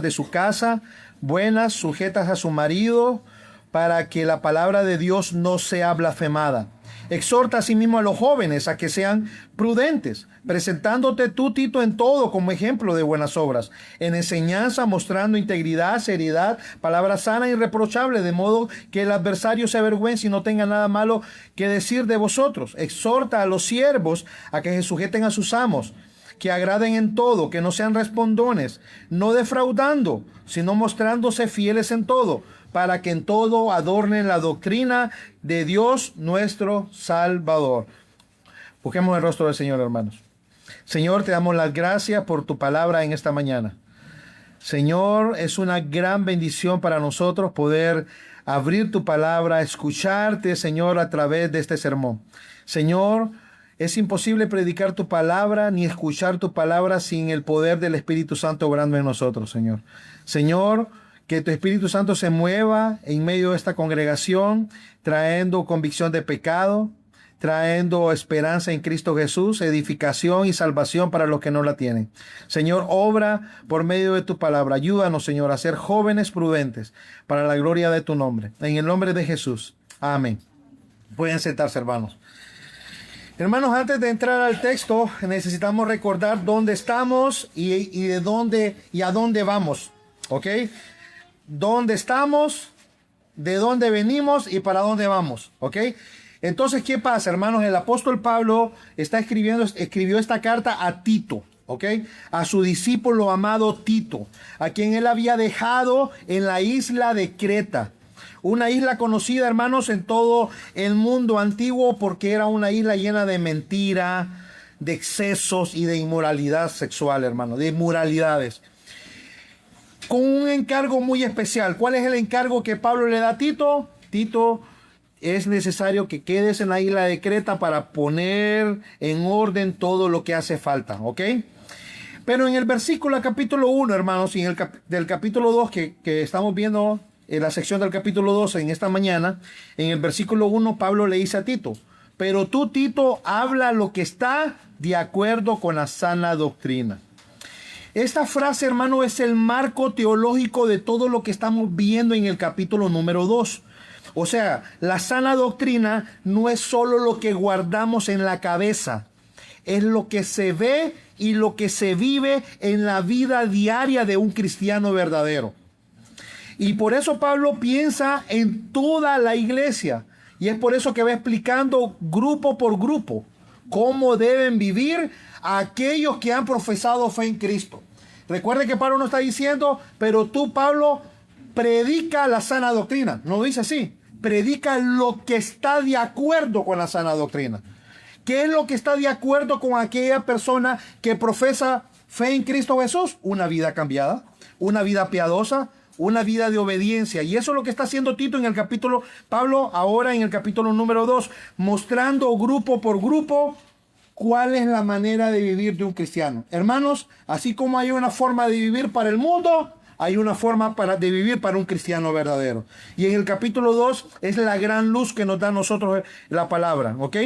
de su casa, buenas, sujetas a su marido, para que la palabra de Dios no sea blasfemada. Exhorta asimismo a los jóvenes a que sean prudentes, presentándote tú, Tito, en todo como ejemplo de buenas obras, en enseñanza, mostrando integridad, seriedad, palabra sana e irreprochable, de modo que el adversario se avergüence y no tenga nada malo que decir de vosotros. Exhorta a los siervos a que se sujeten a sus amos, que agraden en todo, que no sean respondones, no defraudando, sino mostrándose fieles en todo, para que en todo adornen la doctrina de Dios nuestro Salvador. Busquemos el rostro del Señor, hermanos. Señor, te damos las gracias por tu palabra en esta mañana. Señor, es una gran bendición para nosotros poder abrir tu palabra, escucharte, Señor, a través de este sermón. Señor, es imposible predicar tu palabra ni escuchar tu palabra sin el poder del Espíritu Santo obrando en nosotros, Señor. Señor, que tu Espíritu Santo se mueva en medio de esta congregación, trayendo convicción de pecado, trayendo esperanza en Cristo Jesús, edificación y salvación para los que no la tienen. Señor, obra por medio de tu palabra. Ayúdanos, Señor, a ser jóvenes prudentes para la gloria de tu nombre. En el nombre de Jesús. Amén. Pueden sentarse, hermanos. Hermanos, antes de entrar al texto, necesitamos recordar dónde estamos y de dónde y a dónde vamos. ¿Ok? ¿Dónde estamos? ¿De dónde venimos? ¿Y para dónde vamos? ¿Ok? Entonces, ¿qué pasa, hermanos? El apóstol Pablo escribió esta carta a Tito, ¿ok? A su discípulo amado Tito, a quien él había dejado en la isla de Creta. Una isla conocida, hermanos, en todo el mundo antiguo porque era una isla llena de mentira, de excesos y de inmoralidad sexual, hermanos, de inmoralidades. Con un encargo muy especial. ¿Cuál es el encargo que Pablo le da a Tito? Tito, es necesario que quedes en la isla de Creta para poner en orden todo lo que hace falta, ¿ok? Pero en el versículo capítulo 1, hermanos, y del capítulo 2 que estamos viendo en la sección del capítulo 2 en esta mañana, en el versículo 1 Pablo le dice a Tito: pero tú, Tito, habla lo que está de acuerdo con la sana doctrina. Esta frase, hermano, es el marco teológico de todo lo que estamos viendo en el capítulo número 2. O sea, la sana doctrina no es solo lo que guardamos en la cabeza, es lo que se ve y lo que se vive en la vida diaria de un cristiano verdadero. Y por eso Pablo piensa en toda la iglesia. Y es por eso que va explicando grupo por grupo cómo deben vivir aquellos que han profesado fe en Cristo. Recuerden que Pablo no está diciendo, pero tú, Pablo, predica la sana doctrina. No dice así. Predica lo que está de acuerdo con la sana doctrina. ¿Qué es lo que está de acuerdo con aquella persona que profesa fe en Cristo Jesús? Una vida cambiada, una vida piadosa, una vida de obediencia. Y eso es lo que está haciendo Tito en el capítulo, Pablo ahora en el capítulo número 2, mostrando grupo por grupo cuál es la manera de vivir de un cristiano. Hermanos, así como hay una forma de vivir para el mundo, hay una forma de vivir para un cristiano verdadero. Y en el capítulo 2 es la gran luz que nos da a nosotros la palabra, ¿ok?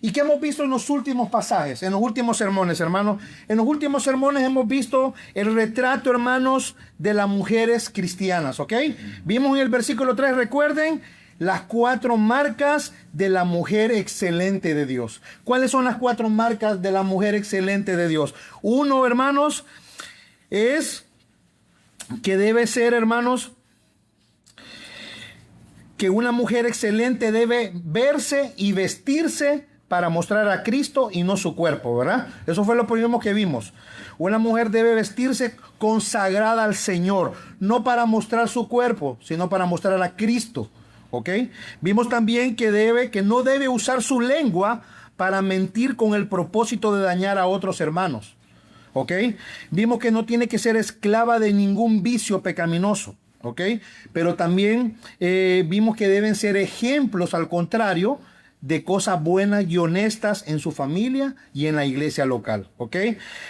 ¿Y qué hemos visto en los últimos pasajes, en los últimos sermones, hermanos? En los últimos sermones hemos visto el retrato, hermanos, de las mujeres cristianas, ¿ok? Vimos en el versículo 3, recuerden, las 4 marcas de la mujer excelente de Dios. ¿Cuáles son las 4 marcas de la mujer excelente de Dios? Uno, hermanos, es que debe ser, hermanos, que una mujer excelente debe verse y vestirse para mostrar a Cristo y no su cuerpo, ¿verdad? Eso fue lo primero que vimos. Una mujer debe vestirse consagrada al Señor, no para mostrar su cuerpo, sino para mostrar a Cristo, ¿ok? Vimos también que no debe usar su lengua para mentir con el propósito de dañar a otros hermanos, ¿ok? Vimos que no tiene que ser esclava de ningún vicio pecaminoso, ¿ok? Pero también vimos que deben ser ejemplos, al contrario, de cosas buenas y honestas en su familia y en la iglesia local, ¿ok?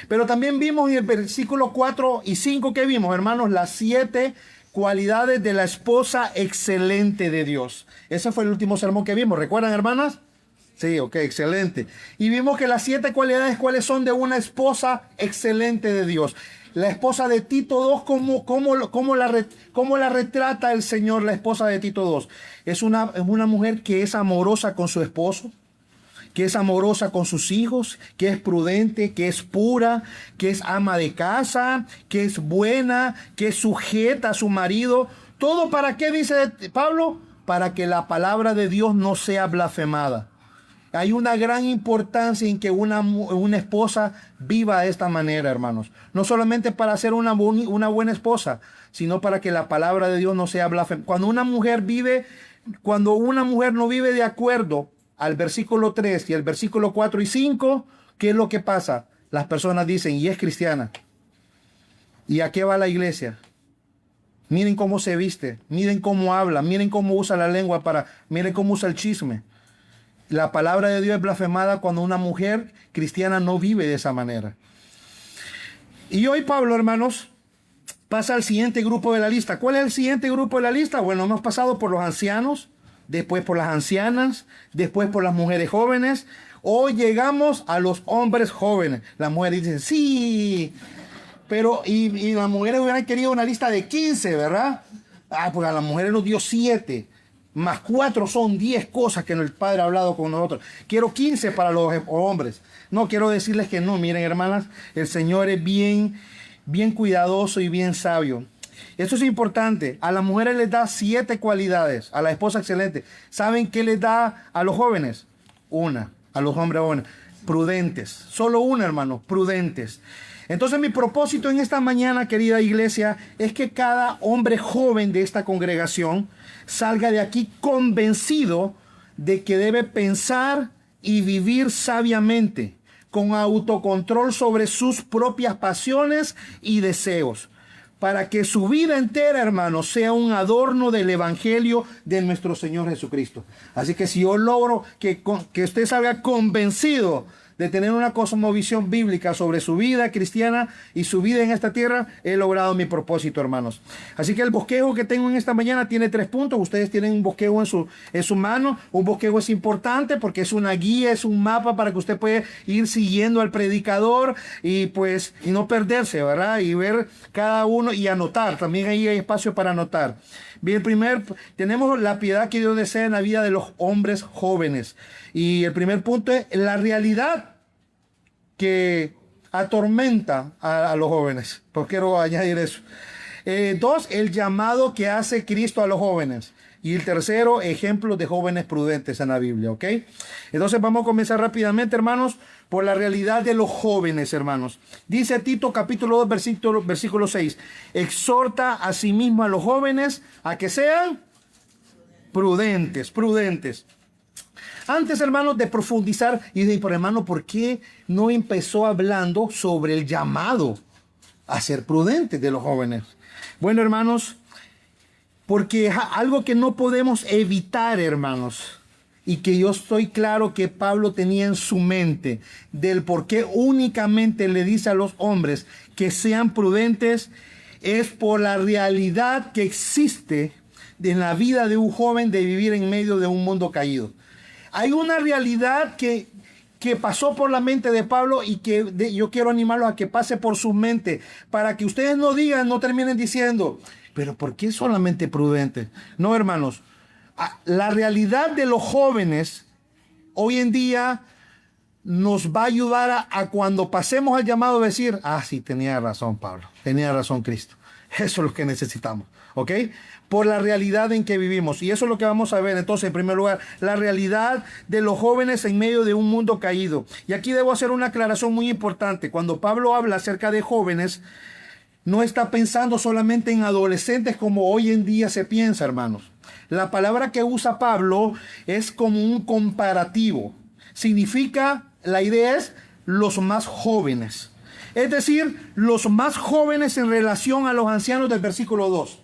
Pero también vimos en el versículo 4 y 5, ¿qué vimos, hermanos? Las 7 cualidades de la esposa excelente de Dios. Ese fue el último sermón que vimos, ¿recuerdan, hermanas? Sí, ok, excelente. Y vimos que las 7 cualidades, ¿cuáles son de una esposa excelente de Dios? La esposa de Tito 2, ¿cómo la retrata el Señor, la esposa de Tito 2? Es una mujer que es amorosa con su esposo, que es amorosa con sus hijos, que es prudente, que es pura, que es ama de casa, que es buena, que es sujeta a su marido. ¿Todo para qué, dice Pablo? Para que la palabra de Dios no sea blasfemada. Hay una gran importancia en que una esposa viva de esta manera, hermanos. No solamente para ser una buena esposa, sino para que la palabra de Dios no sea blasfemada. Cuando una mujer no vive de acuerdo al versículo 3 y el versículo 4 y 5, ¿qué es lo que pasa? Las personas dicen, y es cristiana. ¿Y a qué va la iglesia? Miren cómo se viste, miren cómo habla, miren cómo usa la lengua miren cómo usa el chisme. La palabra de Dios es blasfemada cuando una mujer cristiana no vive de esa manera. Y hoy Pablo, hermanos, pasa al siguiente grupo de la lista. ¿Cuál es el siguiente grupo de la lista? Bueno, hemos pasado por los ancianos, después por las ancianas, después por las mujeres jóvenes. Hoy llegamos a los hombres jóvenes. Las mujeres dicen, sí, pero y las mujeres hubieran querido una lista de 15, ¿verdad? Pues a las mujeres nos dio 7. Más 4 son 10 cosas que el Padre ha hablado con nosotros. Quiero 15 para los hombres. No, quiero decirles que no. Miren, hermanas, el Señor es bien cuidadoso y bien sabio. Esto es importante. A las mujeres les da 7 cualidades. A la esposa excelente. ¿Saben qué les da a los jóvenes? Una. A los hombres jóvenes. Prudentes. Solo una, hermano. Prudentes. Entonces mi propósito en esta mañana, querida iglesia, es que cada hombre joven de esta congregación salga de aquí convencido de que debe pensar y vivir sabiamente, con autocontrol sobre sus propias pasiones y deseos, para que su vida entera, hermanos, sea un adorno del evangelio de nuestro Señor Jesucristo. Así que si yo logro que usted salga convencido de tener una cosmovisión bíblica sobre su vida cristiana y su vida en esta tierra, he logrado mi propósito, hermanos. Así que el bosquejo que tengo en esta mañana tiene 3 puntos. Ustedes tienen un bosquejo en su mano. Un bosquejo es importante porque es una guía, es un mapa para que usted pueda ir siguiendo al predicador y no perderse, ¿verdad? Y ver cada uno y anotar. También ahí hay espacio para anotar. Bien, tenemos la piedad que Dios desea en la vida de los hombres jóvenes. Y el primer punto es la realidad que atormenta a los jóvenes. Pues quiero añadir eso. 2, el llamado que hace Cristo a los jóvenes. Y el tercero, ejemplos de jóvenes prudentes en la Biblia, ¿ok? Entonces vamos a comenzar rápidamente, hermanos, por la realidad de los jóvenes, hermanos. Dice Tito capítulo 2, versículo 6. Exhorta a sí mismo a los jóvenes a que sean prudentes. Antes, hermanos, de profundizar y de, por hermano, ¿por qué no empezó hablando sobre el llamado a ser prudentes de los jóvenes? Bueno, hermanos, porque algo que no podemos evitar, hermanos, y que yo estoy claro que Pablo tenía en su mente, del por qué únicamente le dice a los hombres que sean prudentes, es por la realidad que existe en la vida de un joven de vivir en medio de un mundo caído. Hay una realidad que pasó por la mente de Pablo y que yo quiero animarlos a que pase por su mente, para que ustedes no terminen diciendo, pero ¿por qué solamente prudentes? No, hermanos, la realidad de los jóvenes hoy en día nos va a ayudar a cuando pasemos al llamado decir, sí, tenía razón Pablo, tenía razón Cristo. Eso es lo que necesitamos, ¿ok? Por la realidad en que vivimos. Y eso es lo que vamos a ver. Entonces, en primer lugar, la realidad de los jóvenes en medio de un mundo caído. Y aquí debo hacer una aclaración muy importante. Cuando Pablo habla acerca de jóvenes, no está pensando solamente en adolescentes como hoy en día se piensa, hermanos. La palabra que usa Pablo es como un comparativo. La idea es los más jóvenes. Es decir, los más jóvenes en relación a los ancianos del versículo 2.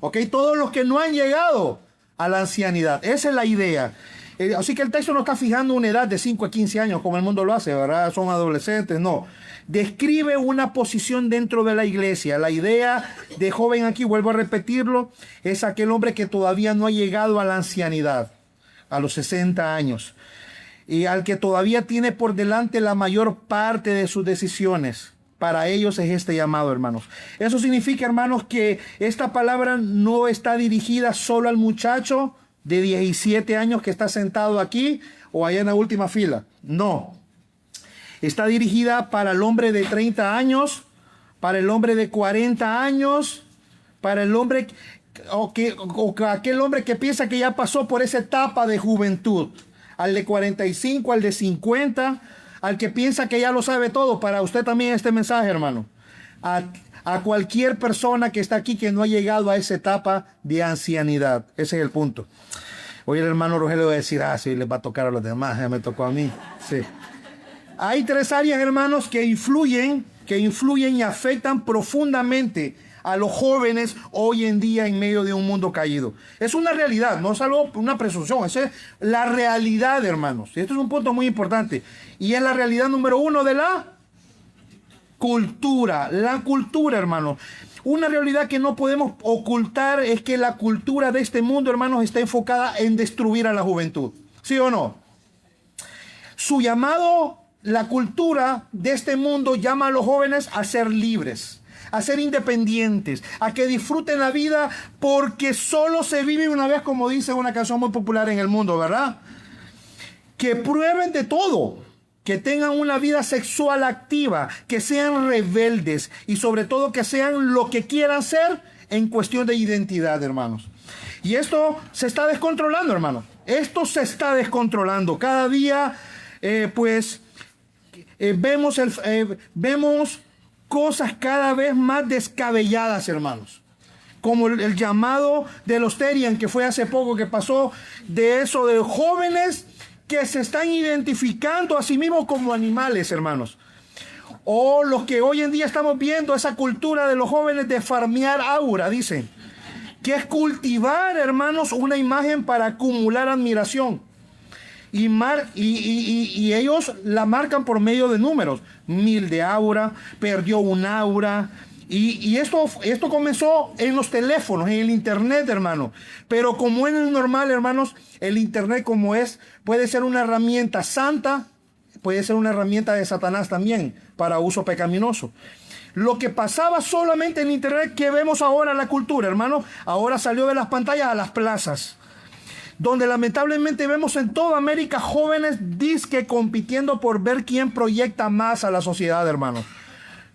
¿Ok? Todos los que no han llegado a la ancianidad. Esa es la idea. Así que el texto no está fijando una edad de 5 a 15 años como el mundo lo hace, ¿verdad? Son adolescentes, no. Describe una posición dentro de la iglesia. La idea de joven aquí, vuelvo a repetirlo, es aquel hombre que todavía no ha llegado a la ancianidad, a los 60 años. Y al que todavía tiene por delante la mayor parte de sus decisiones. Para ellos es este llamado, hermanos. Eso significa, hermanos, que esta palabra no está dirigida solo al muchacho de 17 años que está sentado aquí o allá en la última fila. No. Está dirigida para el hombre de 30 años, para el hombre de 40 años, para el hombre o aquel hombre que piensa que ya pasó por esa etapa de juventud, al de 45, al de 50, al que piensa que ya lo sabe todo. Para usted también este mensaje, hermano. A cualquier persona que está aquí que no ha llegado a esa etapa de ancianidad. Ese es el punto. Hoy el hermano Rogelio va a decir, sí, les va a tocar a los demás, ya me tocó a mí. Sí. Hay tres áreas, hermanos, que influyen y afectan profundamente a los jóvenes hoy en día en medio de un mundo caído. Es una realidad, no es algo, una presunción, es la realidad, hermanos. Y esto es un punto muy importante. Y es la realidad número uno de la cultura. La cultura, hermanos. Una realidad que no podemos ocultar es que la cultura de este mundo, hermanos, está enfocada en destruir a la juventud. ¿Sí o no? Su llamado, la cultura de este mundo llama a los jóvenes a ser libres, a ser independientes, a que disfruten la vida porque solo se vive una vez, como dice una canción muy popular en el mundo, ¿verdad? Que prueben de todo, que tengan una vida sexual activa, que sean rebeldes y sobre todo que sean lo que quieran ser en cuestión de identidad, hermanos. Y esto se está descontrolando, hermanos. Esto se está descontrolando. Cada día, vemos cosas cada vez más descabelladas, hermanos. Como el llamado de los Terian, que fue hace poco, que pasó de eso de jóvenes que se están identificando a sí mismos como animales, hermanos. O los que hoy en día estamos viendo, esa cultura de los jóvenes de farmear aura, dicen. Que es cultivar, hermanos, una imagen para acumular admiración. Y ellos la marcan por medio de números. 1000 de aura, perdió un aura. Y esto comenzó en los teléfonos, en el internet, hermano. Pero como es normal, hermanos, el internet como es, puede ser una herramienta santa, puede ser una herramienta de Satanás también, para uso pecaminoso. Lo que pasaba solamente en internet, que vemos ahora la cultura, hermano, ahora salió de las pantallas a las plazas, donde lamentablemente vemos en toda América jóvenes disque compitiendo por ver quién proyecta más a la sociedad, hermano.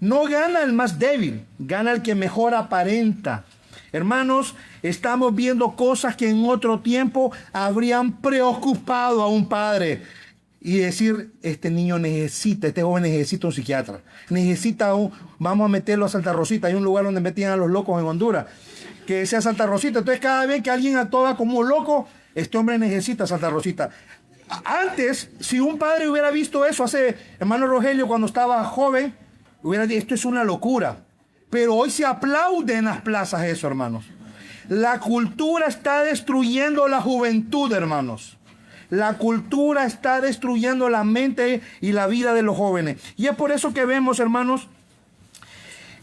No gana el más débil, gana el que mejor aparenta. Hermanos, estamos viendo cosas que en otro tiempo habrían preocupado a un padre. Y decir, este joven necesita un psiquiatra. Vamos a meterlo a Santa Rosita. Hay un lugar donde metían a los locos en Honduras, que sea Santa Rosita. Entonces cada vez que alguien actúa como un loco, este hombre necesita Santa Rosita. Antes, si un padre hubiera visto eso, hermano Rogelio, cuando estaba joven, hubiera dicho, esto es una locura. Pero hoy se aplaude en las plazas eso, hermanos. La cultura está destruyendo la juventud, hermanos. La cultura está destruyendo la mente y la vida de los jóvenes. Y es por eso que vemos, hermanos,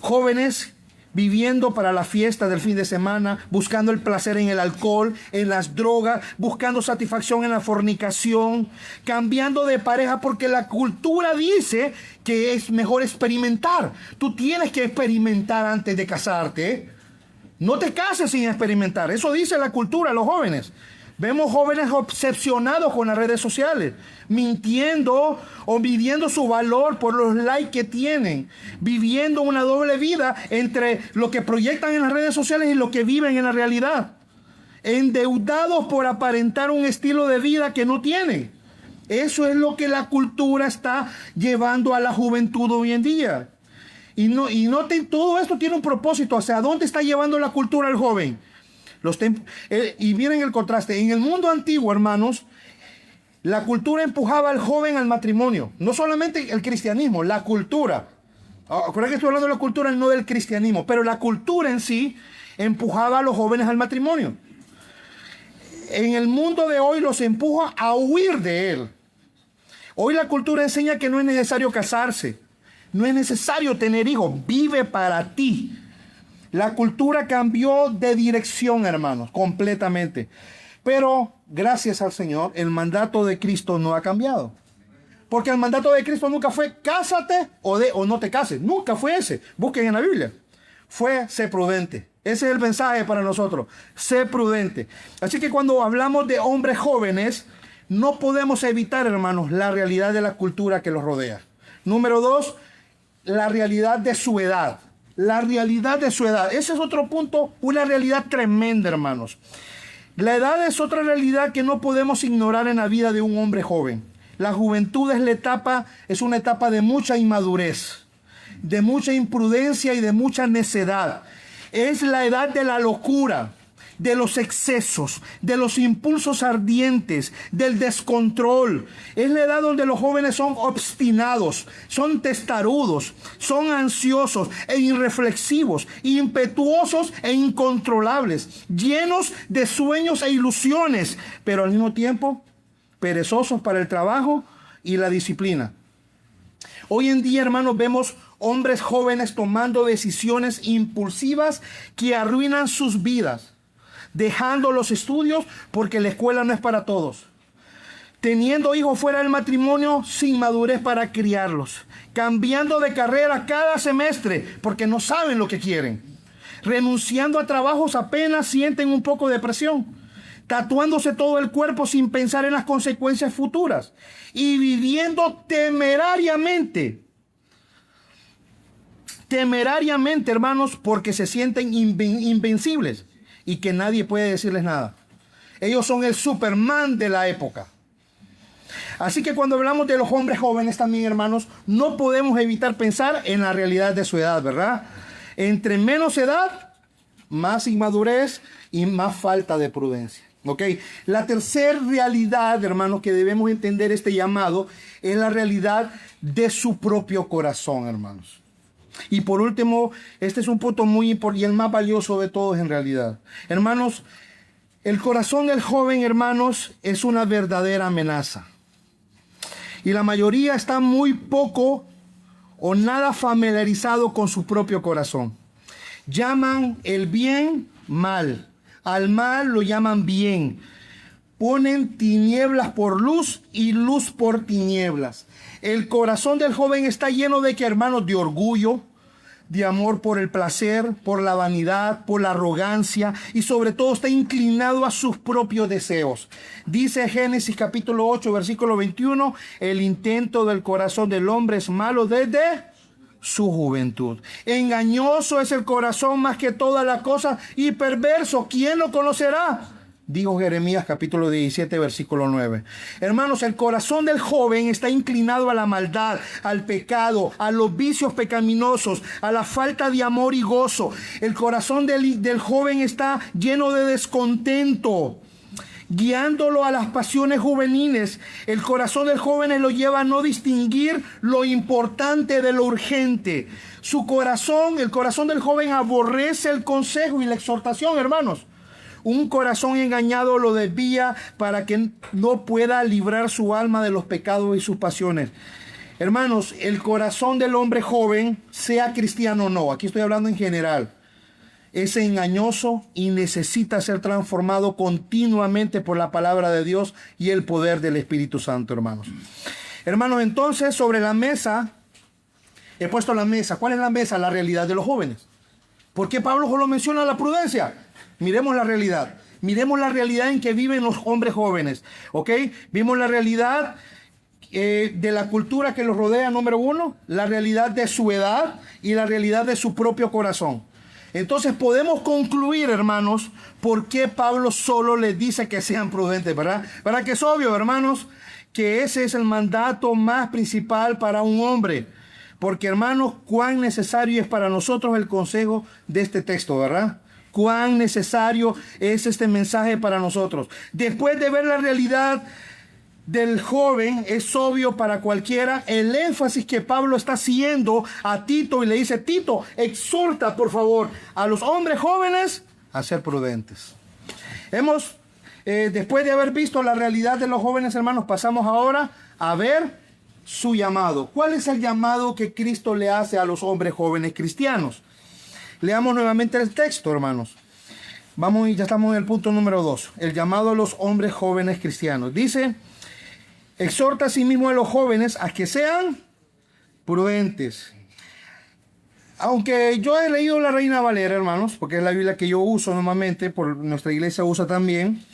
jóvenes viviendo para la fiesta del fin de semana, buscando el placer en el alcohol, en las drogas, buscando satisfacción en la fornicación, cambiando de pareja porque la cultura dice que es mejor experimentar. Tú tienes que experimentar antes de casarte. No te cases sin experimentar. Eso dice la cultura, los jóvenes. Vemos jóvenes obsesionados con las redes sociales, mintiendo o midiendo su valor por los likes que tienen, viviendo una doble vida entre lo que proyectan en las redes sociales y lo que viven en la realidad, endeudados por aparentar un estilo de vida que no tienen. Eso es lo que la cultura está llevando a la juventud hoy en día. Todo esto tiene un propósito. ¿Hacia dónde está llevando la cultura al joven? Y miren el contraste. En el mundo antiguo, hermanos, la cultura empujaba al joven al matrimonio. No solamente el cristianismo, la cultura. Acuérdense que estoy hablando de la cultura, no del cristianismo. Pero la cultura en sí empujaba a los jóvenes al matrimonio. En el mundo de hoy los empuja a huir de él. Hoy la cultura enseña que no es necesario casarse. No es necesario tener hijos. Vive para ti. La cultura cambió de dirección, hermanos, completamente. Pero, gracias al Señor, el mandato de Cristo no ha cambiado. Porque el mandato de Cristo nunca fue cásate o no te cases. Nunca fue ese. Busquen en la Biblia. Fue sé prudente. Ese es el mensaje para nosotros. Sé prudente. Así que cuando hablamos de hombres jóvenes, no podemos evitar, hermanos, la realidad de la cultura que los rodea. Número 2, la realidad de su edad. La realidad de su edad. Ese es otro punto, una realidad tremenda, hermanos. La edad es otra realidad que no podemos ignorar en la vida de un hombre joven. La juventud es una etapa de mucha inmadurez, de mucha imprudencia y de mucha necedad. Es la edad de la locura, de los excesos, de los impulsos ardientes, del descontrol. Es la edad donde los jóvenes son obstinados, son testarudos, son ansiosos e irreflexivos, impetuosos e incontrolables, llenos de sueños e ilusiones, pero al mismo tiempo perezosos para el trabajo y la disciplina. Hoy en día, hermanos, vemos hombres jóvenes tomando decisiones impulsivas que arruinan sus vidas, dejando los estudios porque la escuela no es para todos, teniendo hijos fuera del matrimonio sin madurez para criarlos, cambiando de carrera cada semestre porque no saben lo que quieren, renunciando a trabajos apenas sienten un poco de presión, tatuándose todo el cuerpo sin pensar en las consecuencias futuras y viviendo temerariamente, hermanos, porque se sienten invencibles y que nadie puede decirles nada. Ellos son el Superman de la época. Así que cuando hablamos de los hombres jóvenes también, hermanos, no podemos evitar pensar en la realidad de su edad, ¿verdad? Entre menos edad, más inmadurez y más falta de prudencia. ¿Ok? La tercera realidad, hermanos, que debemos entender este llamado es la realidad de su propio corazón, hermanos. Y por último, este es un punto muy importante y el más valioso de todos en realidad. Hermanos, el corazón del joven, hermanos, es una verdadera amenaza. Y la mayoría está muy poco o nada familiarizado con su propio corazón. Llaman el bien mal. Al mal lo llaman bien. Ponen tinieblas por luz y luz por tinieblas. El corazón del joven está lleno de que, hermanos, de orgullo, de amor por el placer, por la vanidad, por la arrogancia y sobre todo está inclinado a sus propios deseos. Dice Génesis capítulo 8, versículo 21, el intento del corazón del hombre es malo desde su juventud. Engañoso es el corazón más que todas las cosas y perverso. ¿Quién lo conocerá? Dijo Jeremías capítulo 17, versículo 9. Hermanos, el corazón del joven está inclinado a la maldad, al pecado, a los vicios pecaminosos, a la falta de amor y gozo. El corazón del joven está lleno de descontento, guiándolo a las pasiones juveniles. El corazón del joven lo lleva a no distinguir lo importante de lo urgente. El corazón del joven aborrece el consejo y la exhortación, hermanos. Un corazón engañado lo desvía para que no pueda librar su alma de los pecados y sus pasiones. Hermanos, el corazón del hombre joven, sea cristiano o no, aquí estoy hablando en general, es engañoso y necesita ser transformado continuamente por la palabra de Dios y el poder del Espíritu Santo, hermanos. Hermanos, entonces sobre la mesa, he puesto la mesa. ¿Cuál es la mesa? La realidad de los jóvenes. ¿Por qué Pablo solo menciona la prudencia? Miremos la realidad. Miremos la realidad en que viven los hombres jóvenes. ¿Ok? Vimos la realidad de la cultura que los rodea, número 1, la realidad de su edad y la realidad de su propio corazón. Entonces podemos concluir, hermanos, por qué Pablo solo les dice que sean prudentes, ¿verdad? Para que es obvio, hermanos, que ese es el mandato más principal para un hombre. Porque, hermanos, cuán necesario es para nosotros el consejo de este texto, ¿verdad? Cuán necesario es este mensaje para nosotros. Después de ver la realidad del joven, es obvio para cualquiera el énfasis que Pablo está haciendo a Tito y le dice: Tito, exhorta por favor a los hombres jóvenes a ser prudentes. Después de haber visto la realidad de los jóvenes, hermanos, pasamos ahora a ver su llamado. ¿Cuál es el llamado que Cristo le hace a los hombres jóvenes cristianos? Leamos nuevamente el texto, hermanos. Ya estamos en el punto número 2. El llamado a los hombres jóvenes cristianos. Dice: Exhorta a sí mismo a los jóvenes a que sean prudentes. Aunque yo he leído la Reina Valera, hermanos, porque es la Biblia que yo uso normalmente, por nuestra iglesia usa también,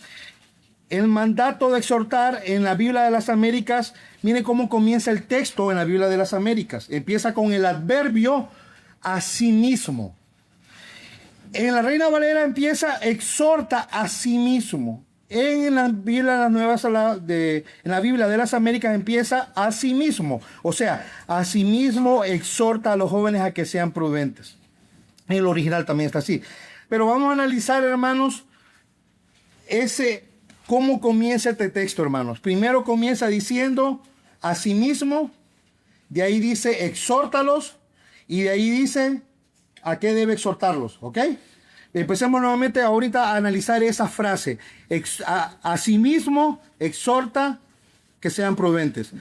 el mandato de exhortar en la Biblia de las Américas, miren cómo comienza el texto en la Biblia de las Américas. Empieza con el adverbio a sí mismo. En la Reina Valera empieza exhorta a sí mismo. En la Biblia de las Nuevas, en la Biblia de las Américas empieza a sí mismo. O sea, a sí mismo exhorta a los jóvenes a que sean prudentes. En el original también está así. Pero vamos a analizar, hermanos, cómo comienza este texto, hermanos. Primero comienza diciendo a sí mismo, de ahí dice exhórtalos, y de ahí dice a qué debe exhortarlos, ¿ok? Empecemos nuevamente ahorita a analizar esa frase. Asimismo, exhorta que sean prudentes.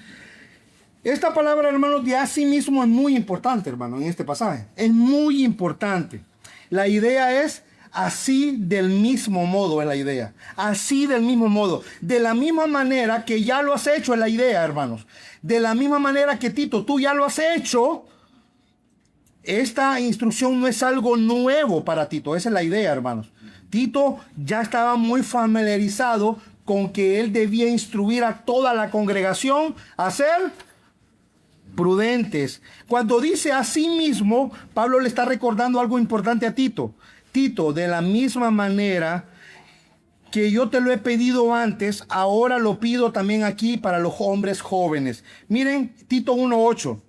Esta palabra, hermanos, de asimismo es muy importante, hermano, en este pasaje. Es muy importante. La idea es así del mismo modo, es la idea. Así del mismo modo. De la misma manera que ya lo has hecho, es la idea, hermanos. De la misma manera que Tito, tú ya lo has hecho. Esta instrucción no es algo nuevo para Tito, esa es la idea, hermanos. Tito ya estaba muy familiarizado con que él debía instruir a toda la congregación a ser prudentes. Cuando dice a sí mismo, Pablo le está recordando algo importante a Tito. Tito, de la misma manera que yo te lo he pedido antes, ahora lo pido también aquí para los hombres jóvenes. Miren, Tito 1:8.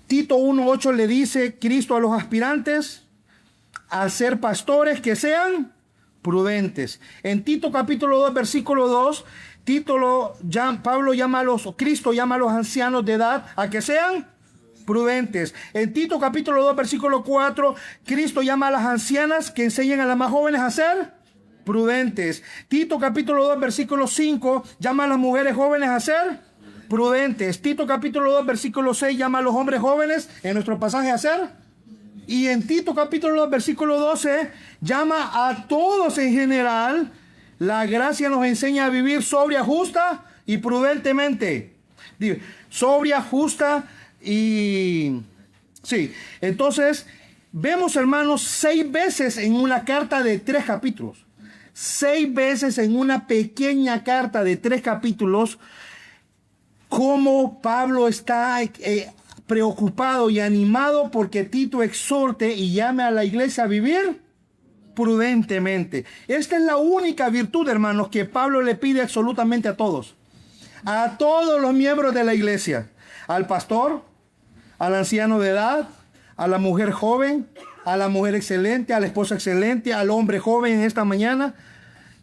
Tito 1:8 le dice Cristo a los aspirantes a ser pastores que sean prudentes. En Tito capítulo 2, versículo 2, Cristo llama a los ancianos de edad a que sean prudentes. En Tito capítulo 2, versículo 4, Cristo llama a las ancianas que enseñen a las más jóvenes a ser prudentes. Tito capítulo 2, versículo 5, llama a las mujeres jóvenes a ser prudentes. Tito capítulo 2, versículo 6 llama a los hombres jóvenes en nuestro pasaje a ser. Y en Tito capítulo 2, versículo 12 llama a todos en general. La gracia nos enseña a vivir sobria, justa y prudentemente. Sobria, justa y... Sí, entonces vemos, hermanos, 6 veces en una carta de 3 capítulos. 6 veces en una pequeña carta de 3 capítulos. Cómo Pablo está preocupado y animado porque Tito exhorte y llame a la iglesia a vivir prudentemente. Esta es la única virtud, hermanos, que Pablo le pide absolutamente a todos los miembros de la iglesia, al pastor, al anciano de edad, a la mujer joven, a la mujer excelente, a la esposa excelente, al hombre joven en esta mañana,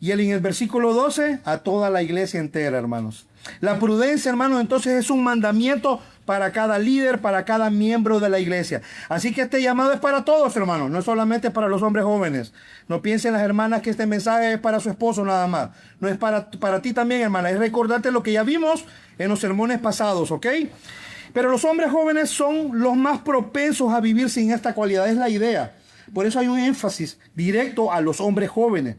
y en el versículo 12, a toda la iglesia entera, hermanos. La prudencia, hermanos, entonces es un mandamiento para cada líder, para cada miembro de la iglesia. Así que este llamado es para todos, hermanos, no solamente para los hombres jóvenes. No piensen las hermanas que este mensaje es para su esposo nada más. No es para ti también, hermana. Es recordarte lo que ya vimos en los sermones pasados, ¿ok? Pero los hombres jóvenes son los más propensos a vivir sin esta cualidad, es la idea. Por eso hay un énfasis directo a los hombres jóvenes.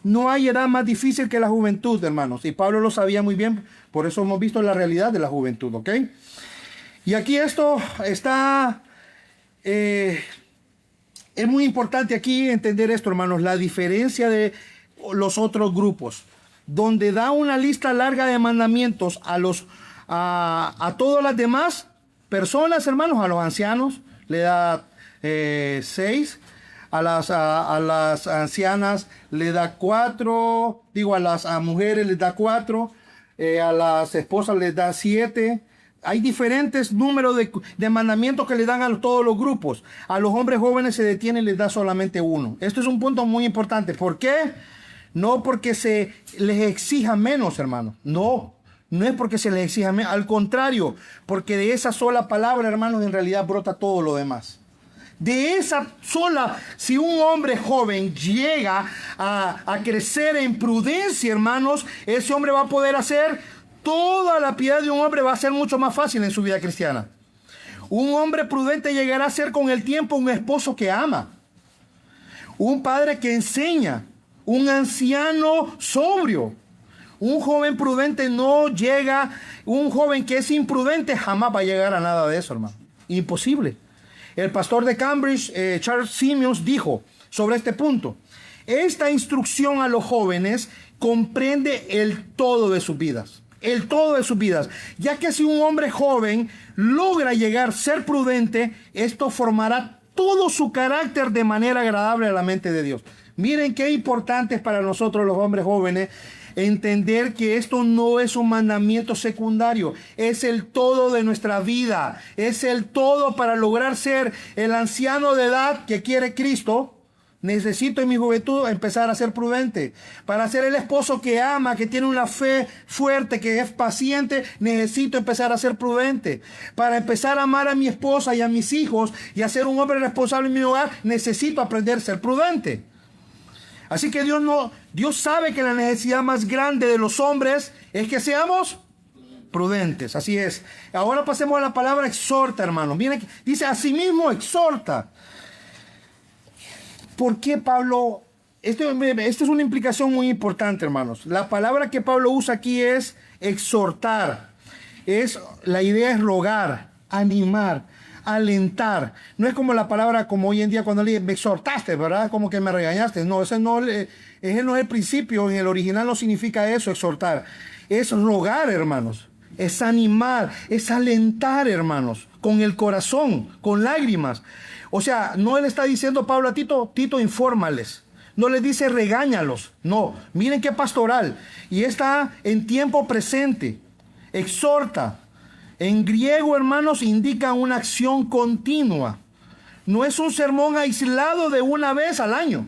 No hay edad más difícil que la juventud, hermanos. Y Pablo lo sabía muy bien, por eso hemos visto la realidad de la juventud, ¿ok? Y aquí esto está... es muy importante aquí entender esto, hermanos, la diferencia de los otros grupos, donde da una lista larga de mandamientos a todas las demás personas, hermanos, a los ancianos, le da 6. A las ancianas le da 4, a las mujeres les da 4, a las esposas les da 7. Hay diferentes números de mandamientos que le dan a todos los grupos. A los hombres jóvenes se detiene y les da solamente 1. Esto es un punto muy importante. ¿Por qué? No porque se les exija menos, hermanos. No es porque se les exija menos. Al contrario, porque de esa sola palabra, hermanos, en realidad brota todo lo demás. De esa sola, si un hombre joven llega a crecer en prudencia, hermanos, ese hombre va a poder hacer toda la piedad de un hombre, va a ser mucho más fácil en su vida cristiana. Un hombre prudente llegará a ser con el tiempo un esposo que ama, un padre que enseña, un anciano sobrio, Un joven prudente no llega, un joven que es imprudente jamás va a llegar a nada de eso, hermano. Imposible. El pastor de Cambridge, Charles Simeons, dijo sobre este punto: esta instrucción a los jóvenes comprende el todo de sus vidas. El todo de sus vidas. Ya que si un hombre joven logra llegar a ser prudente, esto formará todo su carácter de manera agradable a la mente de Dios. Miren qué importante es para nosotros los hombres jóvenes entender que esto no es un mandamiento secundario, es el todo de nuestra vida, es el todo para lograr ser el anciano de edad que quiere Cristo. Necesito en mi juventud empezar a ser prudente. Para ser el esposo que ama, que tiene una fe fuerte, que es paciente, necesito empezar a ser prudente. Para empezar a amar a mi esposa y a mis hijos y a ser un hombre responsable en mi hogar, necesito aprender a ser prudente. Así que Dios sabe que la necesidad más grande de los hombres es que seamos prudentes. Así es. Ahora pasemos a la palabra exhorta, hermanos. Miren, dice asimismo exhorta. ¿Por qué Pablo? Esto es una implicación muy importante, hermanos. La palabra que Pablo usa aquí es exhortar. La idea es rogar, animar, alentar. No es como la palabra como hoy en día cuando me exhortaste, ¿verdad? Como que me regañaste. No, ese no es el principio. En el original no significa eso, exhortar. Es rogar, hermanos. Es animar, es alentar, hermanos. Con el corazón, con lágrimas. O sea, no le está diciendo Pablo a Tito, infórmales. No les dice regáñalos. No, miren qué pastoral. Y está en tiempo presente. Exhorta. En griego, hermanos, indica una acción continua. No es un sermón aislado de una vez al año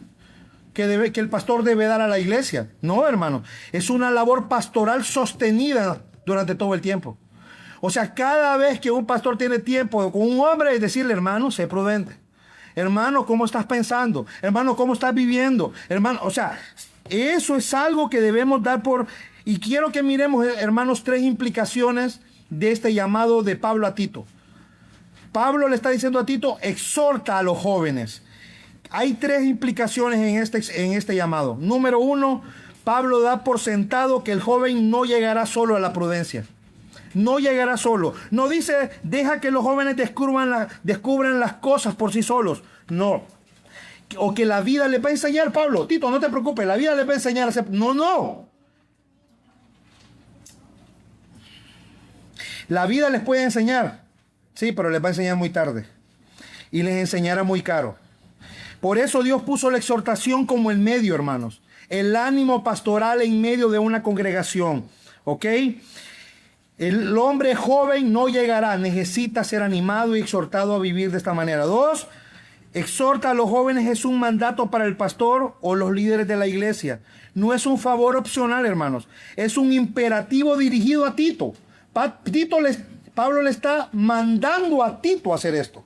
que el pastor debe dar a la iglesia. No, hermano. Es una labor pastoral sostenida durante todo el tiempo. O sea, cada vez que un pastor tiene tiempo con un hombre, es decirle, hermano, sé prudente. Hermano, ¿cómo estás pensando? Hermano, ¿cómo estás viviendo? Hermano, o sea, eso es algo que debemos dar por... Y quiero que miremos, hermanos, 3 implicaciones de este llamado de Pablo a Tito. Pablo le está diciendo a Tito, exhorta a los jóvenes. Hay 3 implicaciones en este llamado. Número 1, Pablo da por sentado que el joven no llegará solo a la prudencia. No llegará solo. No dice, deja que los jóvenes descubran las cosas por sí solos. No. O que la vida le va a enseñar, Pablo. Tito, no te preocupes, la vida le va a enseñar a hacer... No. La vida les puede enseñar. Sí, pero les va a enseñar muy tarde. Y les enseñará muy caro. Por eso Dios puso la exhortación como el medio, hermanos. El ánimo pastoral en medio de una congregación. ¿Ok? El hombre joven no llegará, necesita ser animado y exhortado a vivir de esta manera. 2, exhorta a los jóvenes es un mandato para el pastor o los líderes de la iglesia. No es un favor opcional, hermanos. Es un imperativo dirigido a Tito. Pablo le está mandando a Tito a hacer esto.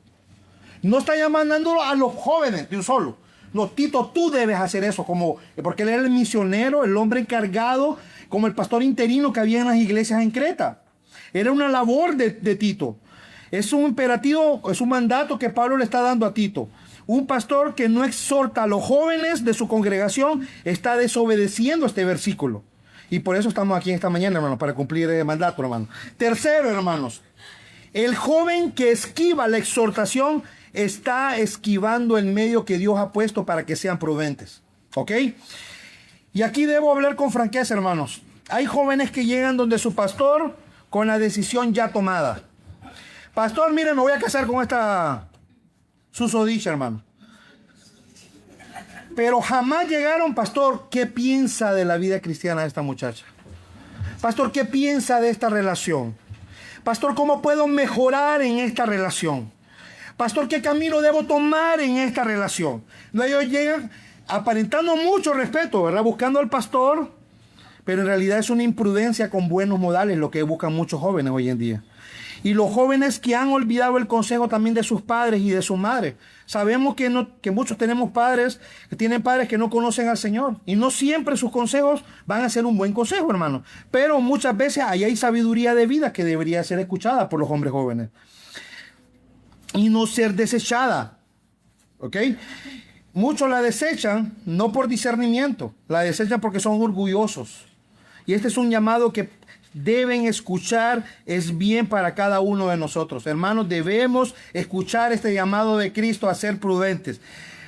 No está llamando a los jóvenes de un solo. No, Tito, tú debes hacer eso, porque él era el misionero, el hombre encargado, como el pastor interino que había en las iglesias en Creta. Era una labor de Tito. Es un imperativo, es un mandato que Pablo le está dando a Tito. Un pastor que no exhorta a los jóvenes de su congregación está desobedeciendo este versículo. Y por eso estamos aquí esta mañana, hermanos, para cumplir el mandato, hermanos. Tercero, hermanos, el joven que esquiva la exhortación está esquivando el medio que Dios ha puesto para que sean prudentes. ¿Ok? Y aquí debo hablar con franqueza, hermanos. Hay jóvenes que llegan donde su pastor con la decisión ya tomada. Pastor, mire, me voy a casar con esta susodicha, hermano. Pero jamás llegaron, pastor, ¿qué piensa de la vida cristiana de esta muchacha? Pastor, ¿qué piensa de esta relación? Pastor, ¿cómo puedo mejorar en esta relación? Pastor, ¿qué camino debo tomar en esta relación? Ellos llegan aparentando mucho respeto, ¿verdad? Buscando al pastor, pero en realidad es una imprudencia con buenos modales lo que buscan muchos jóvenes hoy en día. Y los jóvenes que han olvidado el consejo también de sus padres y de sus madres. Sabemos que muchos tenemos padres, que tienen padres que no conocen al Señor. Y no siempre sus consejos van a ser un buen consejo, hermano. Pero muchas veces ahí hay sabiduría de vida que debería ser escuchada por los hombres jóvenes. Y no ser desechada. ¿Ok? Muchos la desechan no por discernimiento. La desechan porque son orgullosos. Y este es un llamado que deben escuchar, es bien para cada uno de nosotros. Hermanos, debemos escuchar este llamado de Cristo a ser prudentes.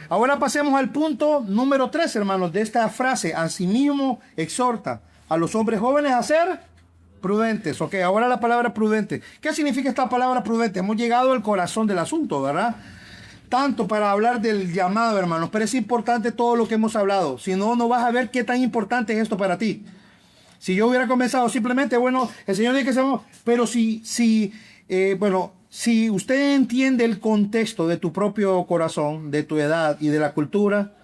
Ahora pasemos al punto número 3, hermanos, de esta frase. Asimismo, exhorta a los hombres jóvenes a ser prudentes. Ok, ahora la palabra prudente. ¿Qué significa esta palabra prudente? Hemos llegado al corazón del asunto, ¿verdad? Tanto para hablar del llamado, hermanos, pero es importante todo lo que hemos hablado. Si no, no vas a ver qué tan importante es esto para ti. Si yo hubiera comenzado simplemente, bueno, el Señor dice que seamos, pero si usted entiende el contexto de tu propio corazón, de tu edad y de la cultura,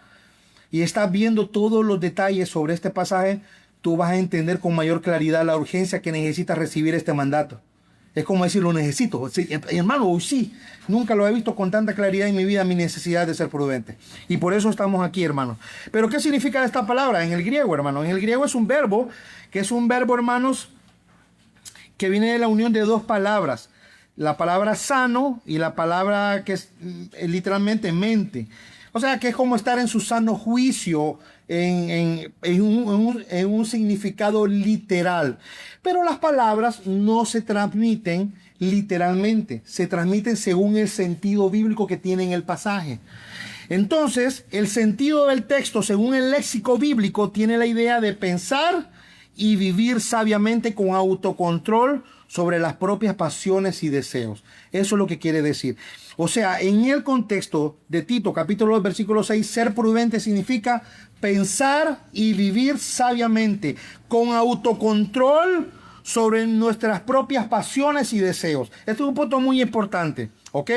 y estás viendo todos los detalles sobre este pasaje, tú vas a entender con mayor claridad la urgencia que necesitas recibir este mandato. Es como decir, lo necesito. Sí, hermano, sí, nunca lo he visto con tanta claridad en mi vida, mi necesidad de ser prudente. Y por eso estamos aquí, hermanos. Pero ¿qué significa esta palabra en el griego, hermano? En el griego es un verbo, hermanos, que viene de la unión de dos palabras. La palabra sano y la palabra que es literalmente mente. O sea, que es como estar en su sano juicio, en un significado literal. Pero las palabras no se transmiten literalmente, se transmiten según el sentido bíblico que tiene en el pasaje. Entonces, el sentido del texto, según el léxico bíblico, tiene la idea de pensar y vivir sabiamente con autocontrol sobre las propias pasiones y deseos. Eso es lo que quiere decir. O sea, en el contexto de Tito, capítulo 2, versículo 6, ser prudente significa pensar y vivir sabiamente, con autocontrol sobre nuestras propias pasiones y deseos. Este es un punto muy importante, ¿ok?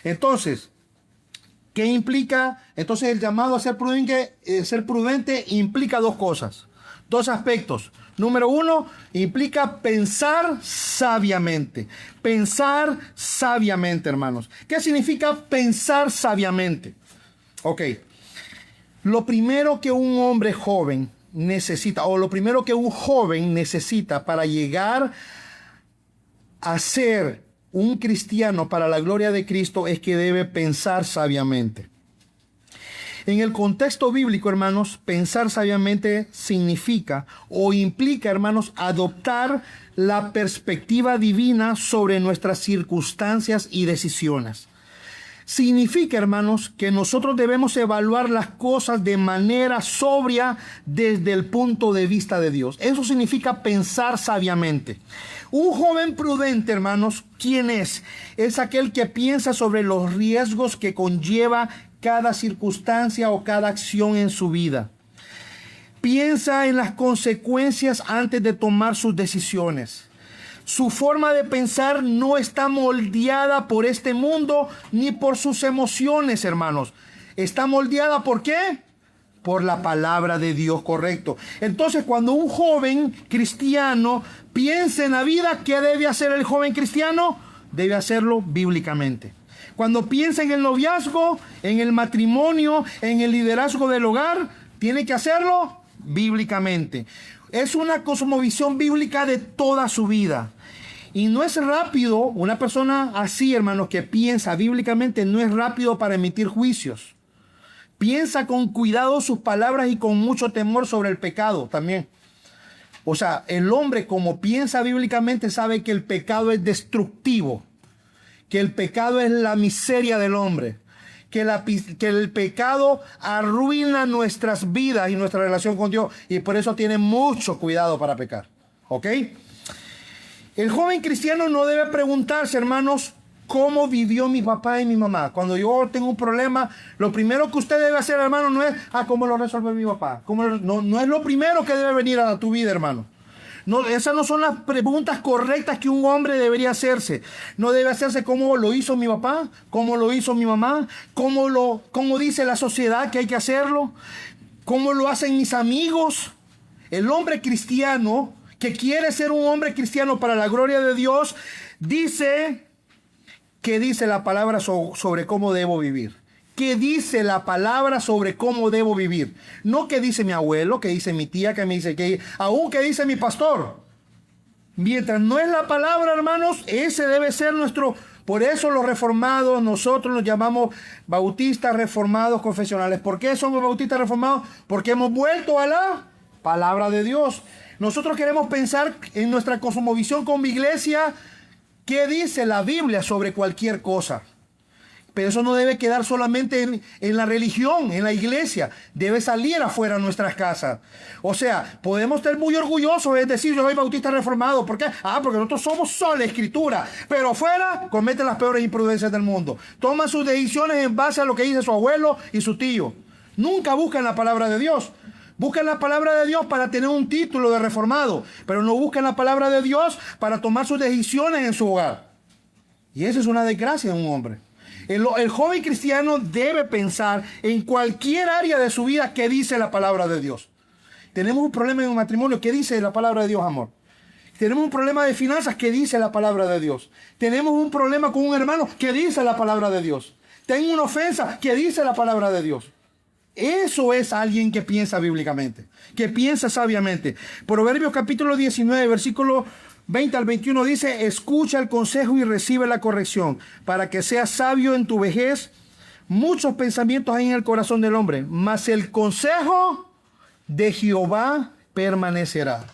Entonces, ¿qué implica? Entonces, el llamado a ser prudente implica dos cosas, dos aspectos. Número 1, implica pensar sabiamente. Pensar sabiamente, hermanos. ¿Qué significa pensar sabiamente? Ok. Lo primero que un hombre joven necesita, o lo primero que un joven necesita para llegar a ser un cristiano para la gloria de Cristo, es que debe pensar sabiamente. En el contexto bíblico, hermanos, pensar sabiamente significa o implica, hermanos, adoptar la perspectiva divina sobre nuestras circunstancias y decisiones. Significa, hermanos, que nosotros debemos evaluar las cosas de manera sobria desde el punto de vista de Dios. Eso significa pensar sabiamente. Un joven prudente, hermanos, ¿quién es? Es aquel que piensa sobre los riesgos que conlleva cada circunstancia o cada acción en su vida. Piensa en las consecuencias antes de tomar sus decisiones. Su forma de pensar no está moldeada por este mundo ni por sus emociones, hermanos. Está moldeada ¿por qué? Por la palabra de Dios, correcto. Entonces, cuando un joven cristiano piensa en la vida, ¿qué debe hacer el joven cristiano? Debe hacerlo bíblicamente. Cuando piensa en el noviazgo, en el matrimonio, en el liderazgo del hogar, tiene que hacerlo bíblicamente. Es una cosmovisión bíblica de toda su vida. Y no es rápido, una persona así, hermanos, que piensa bíblicamente, no es rápido para emitir juicios. Piensa con cuidado sus palabras y con mucho temor sobre el pecado también. O sea, el hombre, como piensa bíblicamente, sabe que el pecado es destructivo, que el pecado es la miseria del hombre, que el pecado arruina nuestras vidas y nuestra relación con Dios, y por eso tiene mucho cuidado para pecar. ¿Ok? El joven cristiano no debe preguntarse, hermanos, ¿cómo vivió mi papá y mi mamá? Cuando yo tengo un problema, lo primero que usted debe hacer, hermano, no es, ¿cómo lo resuelve mi papá? No es lo primero que debe venir a tu vida, hermano. No, esas no son las preguntas correctas que un hombre debería hacerse. No debe hacerse cómo lo hizo mi papá, cómo lo hizo mi mamá, cómo dice la sociedad que hay que hacerlo, cómo lo hacen mis amigos. El hombre cristiano que quiere ser un hombre cristiano para la gloria de Dios, dice la palabra sobre cómo debo vivir. ¿Qué dice la palabra sobre cómo debo vivir? No que dice mi abuelo, que dice mi tía, que me dice que aún que dice mi pastor. Mientras no es la palabra, hermanos, ese debe ser nuestro. Por eso los reformados, nosotros nos llamamos bautistas reformados confesionales. ¿Por qué somos bautistas reformados? Porque hemos vuelto a la palabra de Dios. Nosotros queremos pensar en nuestra cosmovisión como iglesia, qué dice la Biblia sobre cualquier cosa. Pero eso no debe quedar solamente en la religión, en la iglesia. Debe salir afuera de nuestras casas. O sea, podemos estar muy orgullosos, es decir, yo soy bautista reformado. ¿Por qué? Porque nosotros somos sola escritura. Pero afuera cometen las peores imprudencias del mundo. Toman sus decisiones en base a lo que dice su abuelo y su tío. Nunca buscan la palabra de Dios. Buscan la palabra de Dios para tener un título de reformado. Pero no buscan la palabra de Dios para tomar sus decisiones en su hogar. Y eso es una desgracia de un hombre. El joven cristiano debe pensar en cualquier área de su vida que dice la palabra de Dios. Tenemos un problema en un matrimonio, ¿qué dice la palabra de Dios, amor? Tenemos un problema de finanzas, ¿qué dice la palabra de Dios? Tenemos un problema con un hermano, ¿qué dice la palabra de Dios? Tengo una ofensa, ¿qué dice la palabra de Dios? Eso es alguien que piensa bíblicamente, que piensa sabiamente. Proverbios capítulo 19, versículo 20 al 21 dice: escucha el consejo y recibe la corrección, para que seas sabio en tu vejez. Muchos pensamientos hay en el corazón del hombre, mas el consejo de Jehová permanecerá.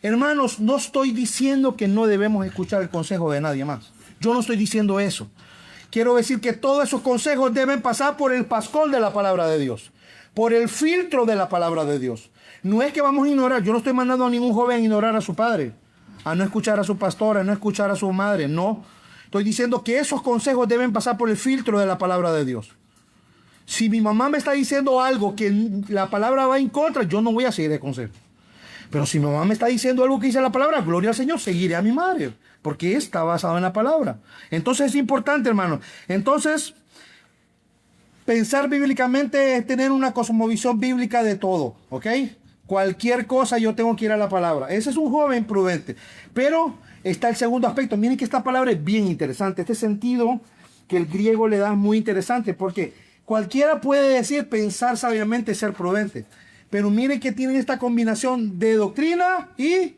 Hermanos, no estoy diciendo que no debemos escuchar el consejo de nadie más. Yo no estoy diciendo eso. Quiero decir que todos esos consejos deben pasar por el pascón de la palabra de Dios, por el filtro de la palabra de Dios. No es que vamos a ignorar. Yo no estoy mandando a ningún joven a ignorar a su padre, a no escuchar a su pastor, a no escuchar a su madre. No. Estoy diciendo que esos consejos deben pasar por el filtro de la palabra de Dios. Si mi mamá me está diciendo algo que la palabra va en contra, yo no voy a seguir el consejo. Pero si mi mamá me está diciendo algo que dice la palabra, gloria al Señor, seguiré a mi madre, porque está basado en la palabra. Entonces es importante, hermano. Entonces, pensar bíblicamente es tener una cosmovisión bíblica de todo, ¿ok? Cualquier cosa yo tengo que ir a la palabra. Ese es un joven prudente. Pero está el segundo aspecto. Miren que esta palabra es bien interesante. Este sentido que el griego le da es muy interesante, porque cualquiera puede decir pensar sabiamente, ser prudente. Pero miren que tienen esta combinación de doctrina y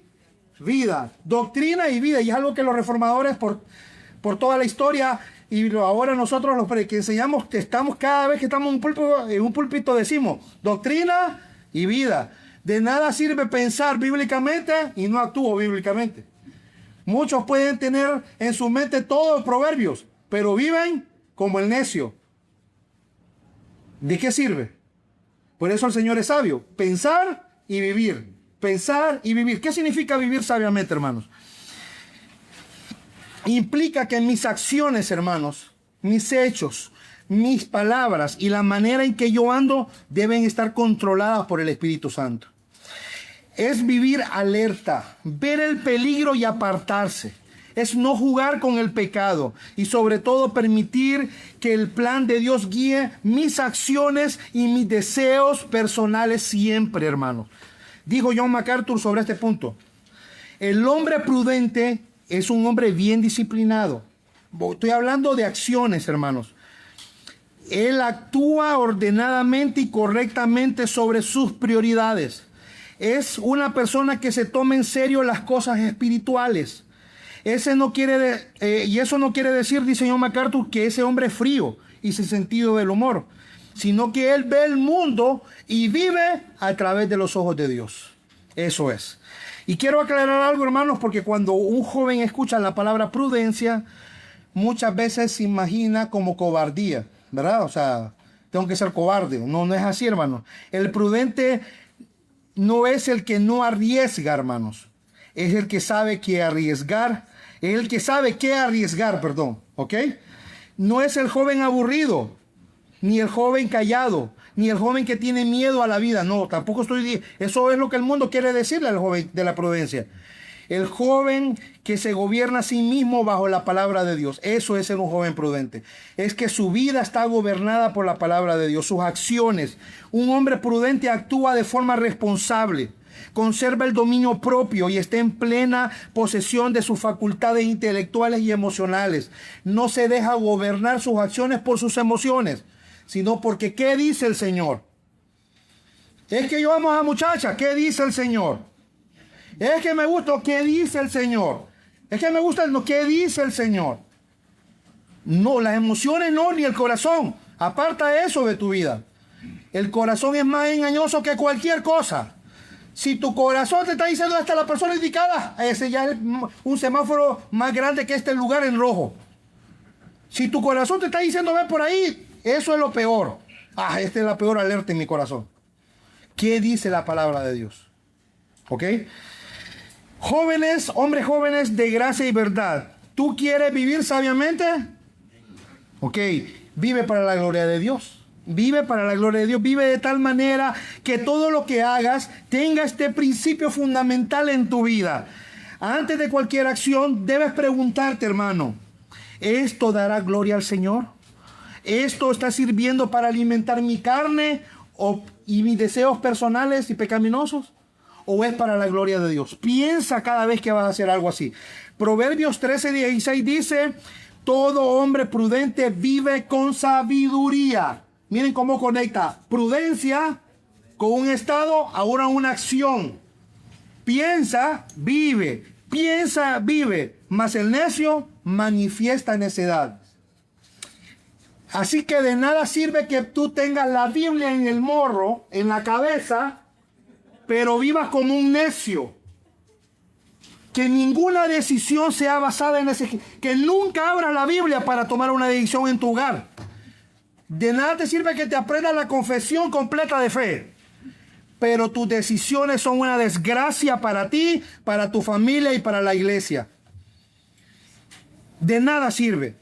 vida. Doctrina y vida. Y es algo que los reformadores por toda la historia, y ahora nosotros los que enseñamos, que estamos cada vez que estamos en un púlpito decimos doctrina y vida. De nada sirve pensar bíblicamente y no actúo bíblicamente. Muchos pueden tener en su mente todos los proverbios, pero viven como el necio. ¿De qué sirve? Por eso el Señor es sabio. Pensar y vivir. Pensar y vivir. ¿Qué significa vivir sabiamente, hermanos? Implica que mis acciones, hermanos, mis hechos, mis palabras y la manera en que yo ando deben estar controladas por el Espíritu Santo. Es vivir alerta, ver el peligro y apartarse. Es no jugar con el pecado y sobre todo permitir que el plan de Dios guíe mis acciones y mis deseos personales siempre, hermano. Dijo John MacArthur sobre este punto: el hombre prudente es un hombre bien disciplinado. Estoy hablando de acciones, hermanos. Él actúa ordenadamente y correctamente sobre sus prioridades. Es una persona que se toma en serio las cosas espirituales. Y eso no quiere decir, dice John MacArthur, que ese hombre es frío y sin sentido del humor, sino que él ve el mundo y vive a través de los ojos de Dios. Eso es. Y quiero aclarar algo, hermanos, porque cuando un joven escucha la palabra prudencia, muchas veces se imagina como cobardía, ¿verdad? O sea, tengo que ser cobarde. No, no es así, hermanos. El prudente no es el que no arriesga, hermanos. Es el que sabe qué arriesgar. Es el que sabe qué arriesgar, perdón. ¿Ok? No es el joven aburrido, ni el joven callado, ni el joven que tiene miedo a la vida. No, tampoco estoy... Eso es lo que el mundo quiere decirle al joven de la prudencia. El joven que se gobierna a sí mismo bajo la palabra de Dios. Eso es ser un joven prudente. Es que su vida está gobernada por la palabra de Dios, sus acciones. Un hombre prudente actúa de forma responsable, conserva el dominio propio y está en plena posesión de sus facultades intelectuales y emocionales. No se deja gobernar sus acciones por sus emociones, sino porque ¿qué dice el Señor? Es que yo amo a la muchacha, ¿qué dice el Señor? Es que me gusta, ¿qué dice el Señor? Es que me gusta, ¿qué dice el Señor? No, las emociones no, ni el corazón. Aparta eso de tu vida. El corazón es más engañoso que cualquier cosa. Si tu corazón te está diciendo esta es la persona indicada, ese ya es un semáforo más grande que este lugar en rojo. Si tu corazón te está diciendo ve por ahí, eso es lo peor. Esta es la peor alerta en mi corazón. ¿Qué dice la palabra de Dios? ¿Ok? Jóvenes, hombres jóvenes de gracia y verdad. ¿Tú quieres vivir sabiamente? Ok, vive para la gloria de Dios. Vive para la gloria de Dios. Vive de tal manera que todo lo que hagas tenga este principio fundamental en tu vida. Antes de cualquier acción, debes preguntarte, hermano, ¿esto dará gloria al Señor? ¿Esto está sirviendo para alimentar mi carne y mis deseos personales y pecaminosos? ¿O es para la gloria de Dios? Piensa cada vez que vas a hacer algo así. Proverbios 13:16 dice, todo hombre prudente vive con sabiduría. Miren cómo conecta prudencia con un estado, ahora una acción. Piensa, vive. Piensa, vive. Mas el necio manifiesta necedad. Así que de nada sirve que tú tengas la Biblia en el morro, en la cabeza, pero vivas como un necio. Que ninguna decisión sea basada en ese... Que nunca abras la Biblia para tomar una decisión en tu hogar. De nada te sirve que te aprendas la confesión completa de fe. Pero tus decisiones son una desgracia para ti, para tu familia y para la iglesia. De nada sirve.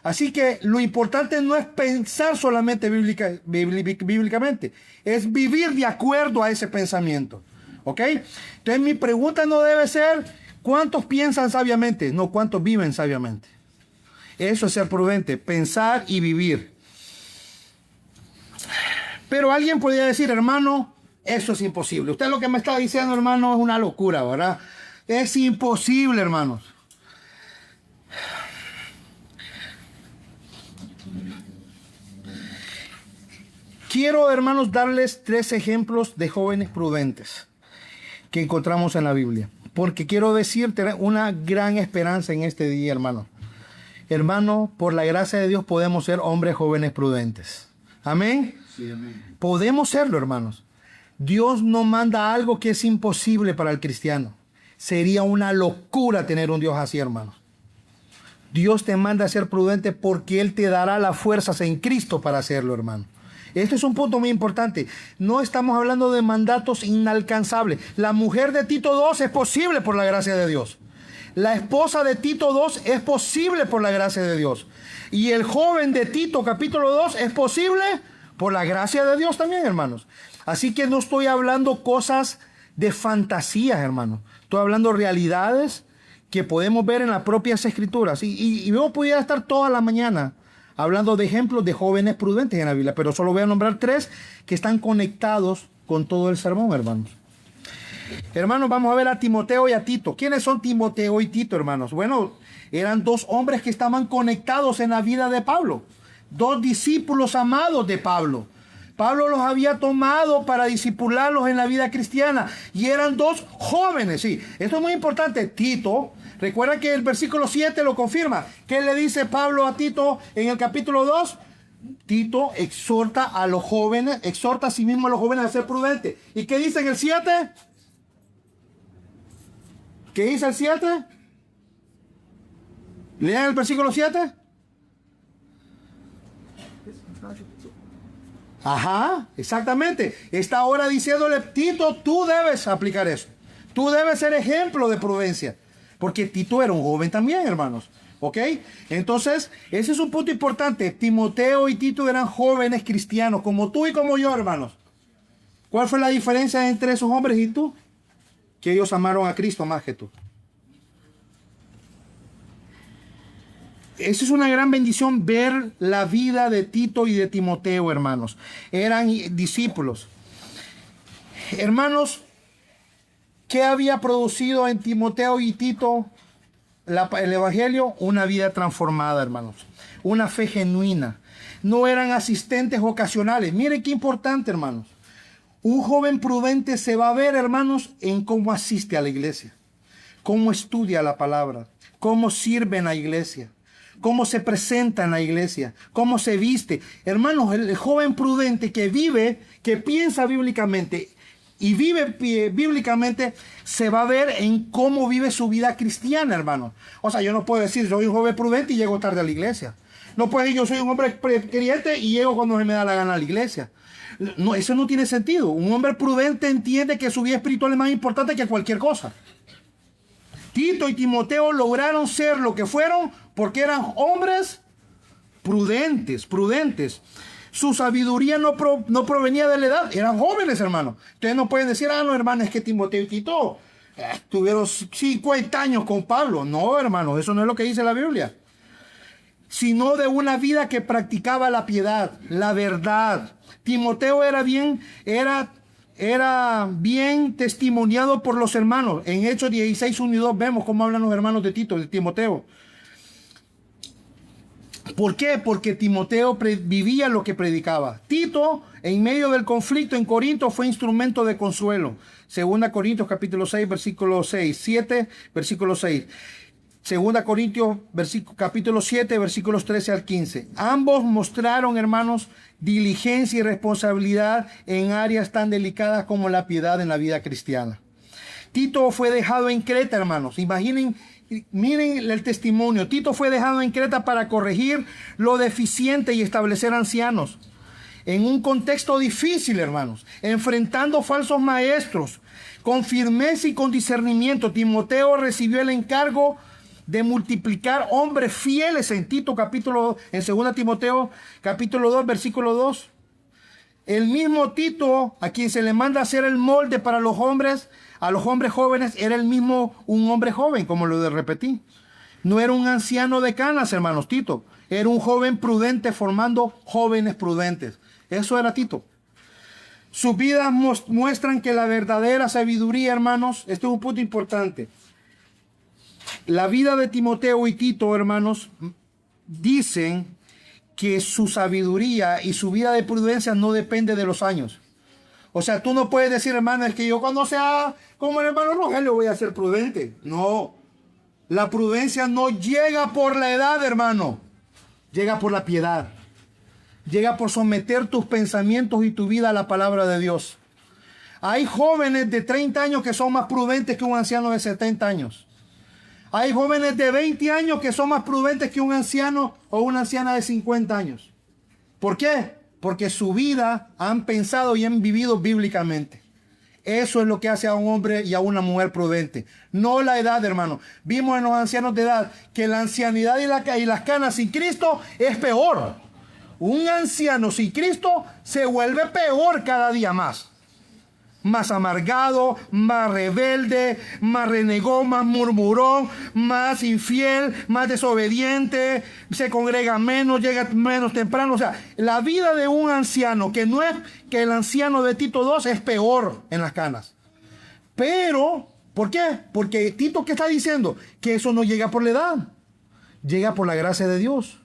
Así que lo importante no es pensar solamente bíblicamente, es vivir de acuerdo a ese pensamiento. ¿Ok? Entonces mi pregunta no debe ser ¿cuántos piensan sabiamente? No, ¿cuántos viven sabiamente? Eso es ser prudente, pensar y vivir. Pero alguien podría decir, hermano, eso es imposible. Usted lo que me está diciendo, hermano, es una locura, ¿verdad? Es imposible, hermanos. Quiero, hermanos, darles 3 ejemplos de jóvenes prudentes que encontramos en la Biblia. Porque quiero decirte una gran esperanza en este día, hermano. Hermano, por la gracia de Dios podemos ser hombres jóvenes prudentes. ¿Amén? Sí, amén. Podemos serlo, hermanos. Dios no manda algo que es imposible para el cristiano. Sería una locura tener un Dios así, hermanos. Dios te manda a ser prudente porque Él te dará las fuerzas en Cristo para hacerlo, hermano. Este es un punto muy importante. No estamos hablando de mandatos inalcanzables. La mujer de Tito 2 es posible por la gracia de Dios. La esposa de Tito 2 es posible por la gracia de Dios. Y el joven de Tito capítulo 2 es posible por la gracia de Dios también, hermanos. Así que no estoy hablando cosas de fantasías, hermanos. Estoy hablando realidades que podemos ver en las propias escrituras. Y yo pudiera estar toda la mañana hablando de ejemplos de jóvenes prudentes en la Biblia, pero solo voy a nombrar 3 que están conectados con todo el sermón, hermanos. Hermanos, vamos a ver a Timoteo y a Tito. ¿Quiénes son Timoteo y Tito, hermanos? Bueno, eran 2 hombres que estaban conectados en la vida de Pablo. 2 discípulos amados de Pablo. Pablo los había tomado para discipularlos en la vida cristiana. Y eran 2 jóvenes, sí. Esto es muy importante. Tito, recuerda que el versículo 7 lo confirma. ¿Qué le dice Pablo a Tito en el capítulo 2? Tito exhorta a los jóvenes, exhorta a sí mismo a los jóvenes a ser prudentes. ¿Y qué dice en el 7? ¿Qué dice el 7? Lean el versículo 7. Ajá, exactamente. Está ahora diciéndole, Tito, tú debes aplicar eso. Tú debes ser ejemplo de prudencia. Porque Tito era un joven también, hermanos. ¿Ok? Entonces, ese es un punto importante. Timoteo y Tito eran jóvenes cristianos, como tú y como yo, hermanos. ¿Cuál fue la diferencia entre esos hombres y tú? Que ellos amaron a Cristo más que tú. Eso es una gran bendición ver la vida de Tito y de Timoteo, hermanos. Eran discípulos. Hermanos, ¿qué había producido en Timoteo y Tito el Evangelio? Una vida transformada, hermanos. Una fe genuina. No eran asistentes ocasionales. Miren qué importante, hermanos. Un joven prudente se va a ver, hermanos, en cómo asiste a la iglesia. Cómo estudia la palabra. Cómo sirve en la iglesia. Cómo se presenta en la iglesia, cómo se viste. Hermanos, el joven prudente que vive, que piensa bíblicamente, y vive bíblicamente, se va a ver en cómo vive su vida cristiana, hermano. O sea, yo no puedo decir, soy un joven prudente y llego tarde a la iglesia. No puedo decir, yo soy un hombre creyente y llego cuando se me da la gana a la iglesia. No, eso no tiene sentido. Un hombre prudente entiende que su vida espiritual es más importante que cualquier cosa. Tito y Timoteo lograron ser lo que fueron porque eran hombres prudentes. Su sabiduría no provenía de la edad, eran jóvenes, hermano. Ustedes no pueden decir, no, hermano, es que Timoteo y Tito tuvieron 50 años con Pablo. No, hermano, eso no es lo que dice la Biblia. Sino de una vida que practicaba la piedad, la verdad. Timoteo era bien testimoniado por los hermanos. En Hechos 16, 1 y 2 vemos cómo hablan los hermanos de Tito, de Timoteo. ¿Por qué? Porque Timoteo vivía lo que predicaba. Tito, en medio del conflicto en Corinto, fue instrumento de consuelo. 2 Corintios capítulo 6, versículo 6. 7, versículo 6. 2 Corintios capítulo 7, versículos 13 al 15. Ambos mostraron, hermanos, diligencia y responsabilidad en áreas tan delicadas como la piedad en la vida cristiana. Tito fue dejado en Creta, hermanos. Miren el testimonio. Tito fue dejado en Creta para corregir lo deficiente y establecer ancianos. En un contexto difícil, hermanos, enfrentando falsos maestros, con firmeza y con discernimiento, Timoteo recibió el encargo de multiplicar hombres fieles en en 2 Timoteo capítulo 2, versículo 2. El mismo Tito, a quien se le manda hacer el molde para los hombres, a los hombres jóvenes, era el mismo un hombre joven, como lo repetí. No era un anciano de canas, hermanos, Tito. Era un joven prudente formando jóvenes prudentes. Eso era Tito. Sus vidas muestran que la verdadera sabiduría, hermanos, este es un punto importante. La vida de Timoteo y Tito, hermanos, dicen que su sabiduría y su vida de prudencia no depende de los años. O sea, tú no puedes decir, hermano, es que yo cuando sea como el hermano Rogelio voy a ser prudente. No, la prudencia no llega por la edad, hermano. Llega por la piedad. Llega por someter tus pensamientos y tu vida a la palabra de Dios. Hay jóvenes de 30 años que son más prudentes que un anciano de 70 años. Hay jóvenes de 20 años que son más prudentes que un anciano o una anciana de 50 años. ¿Por qué? Porque su vida han pensado y han vivido bíblicamente. Eso es lo que hace a un hombre y a una mujer prudente. No la edad, hermano. Vimos en los ancianos de edad que la ancianidad y las canas sin Cristo es peor. Un anciano sin Cristo se vuelve peor cada día más. Más amargado, más rebelde, más renegón, más murmurón, más infiel, más desobediente, se congrega menos, llega menos temprano. O sea, la vida de un anciano que no es que el anciano de Tito 2 es peor en las canas. Pero, ¿por qué? Porque Tito, ¿qué está diciendo? Que eso no llega por la edad, llega por la gracia de Dios.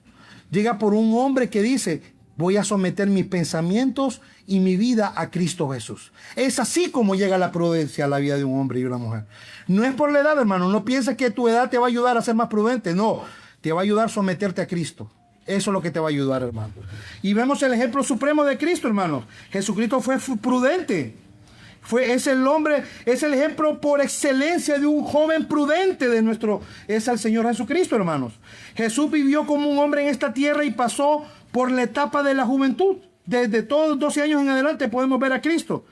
Llega por un hombre que dice, voy a someter mis pensamientos y mi vida a Cristo Jesús. Es así como llega la prudencia a la vida de un hombre y una mujer. No es por la edad, hermano. No pienses que tu edad te va a ayudar a ser más prudente. No, te va a ayudar a someterte a Cristo. Eso es lo que te va a ayudar, hermano. Y vemos el ejemplo supremo de Cristo, hermano. Jesucristo fue prudente. Es el ejemplo por excelencia de un joven prudente es el Señor Jesucristo, hermanos. Jesús vivió como un hombre en esta tierra y pasó por la etapa de la juventud. Desde todos 12 años en adelante podemos ver a Cristo.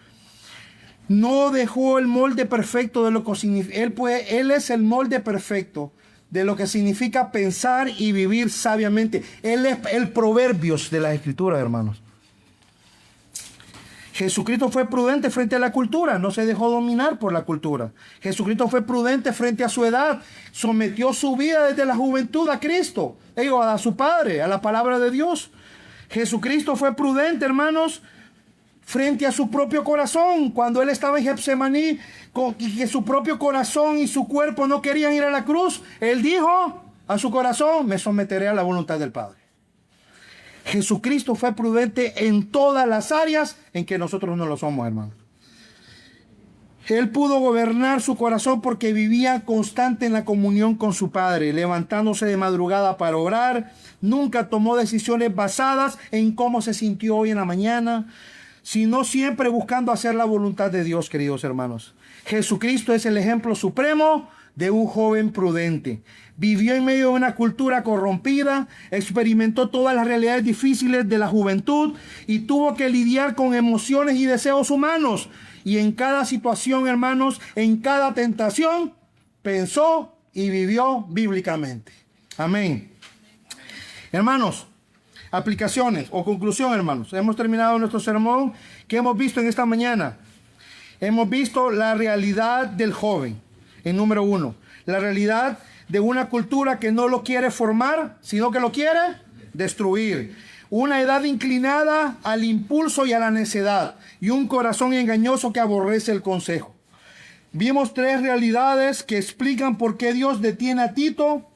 No dejó el molde perfecto de lo que significa. Él es el molde perfecto de lo que significa pensar y vivir sabiamente. Él es el Proverbios de las Escrituras, hermanos. Jesucristo fue prudente frente a la cultura, no se dejó dominar por la cultura. Jesucristo fue prudente frente a su edad, sometió su vida desde la juventud a Cristo, a su Padre, a la palabra de Dios. Jesucristo fue prudente, hermanos, frente a su propio corazón, cuando él estaba en Getsemaní, y que su propio corazón y su cuerpo no querían ir a la cruz. Él dijo a su corazón, me someteré a la voluntad del Padre. Jesucristo fue prudente en todas las áreas en que nosotros no lo somos, hermanos. Él pudo gobernar su corazón porque vivía constante en la comunión con su Padre, levantándose de madrugada para orar. Nunca tomó decisiones basadas en cómo se sintió hoy en la mañana. sino siempre buscando hacer la voluntad de Dios, queridos hermanos. Jesucristo es el ejemplo supremo de un joven prudente. Vivió en medio de una cultura corrompida, experimentó todas las realidades difíciles de la juventud y tuvo que lidiar con emociones y deseos humanos. Y en cada situación, hermanos, en cada tentación, pensó y vivió bíblicamente. Amén. Hermanos, aplicaciones o conclusión, hermanos. Hemos terminado nuestro sermón. ¿Qué hemos visto en esta mañana? Hemos visto la realidad del joven. En número 1, la realidad de una cultura que no lo quiere formar, sino que lo quiere destruir. Una edad inclinada al impulso y a la necedad. Y un corazón engañoso que aborrece el consejo. Vimos 3 realidades que explican por qué Dios detiene a Tito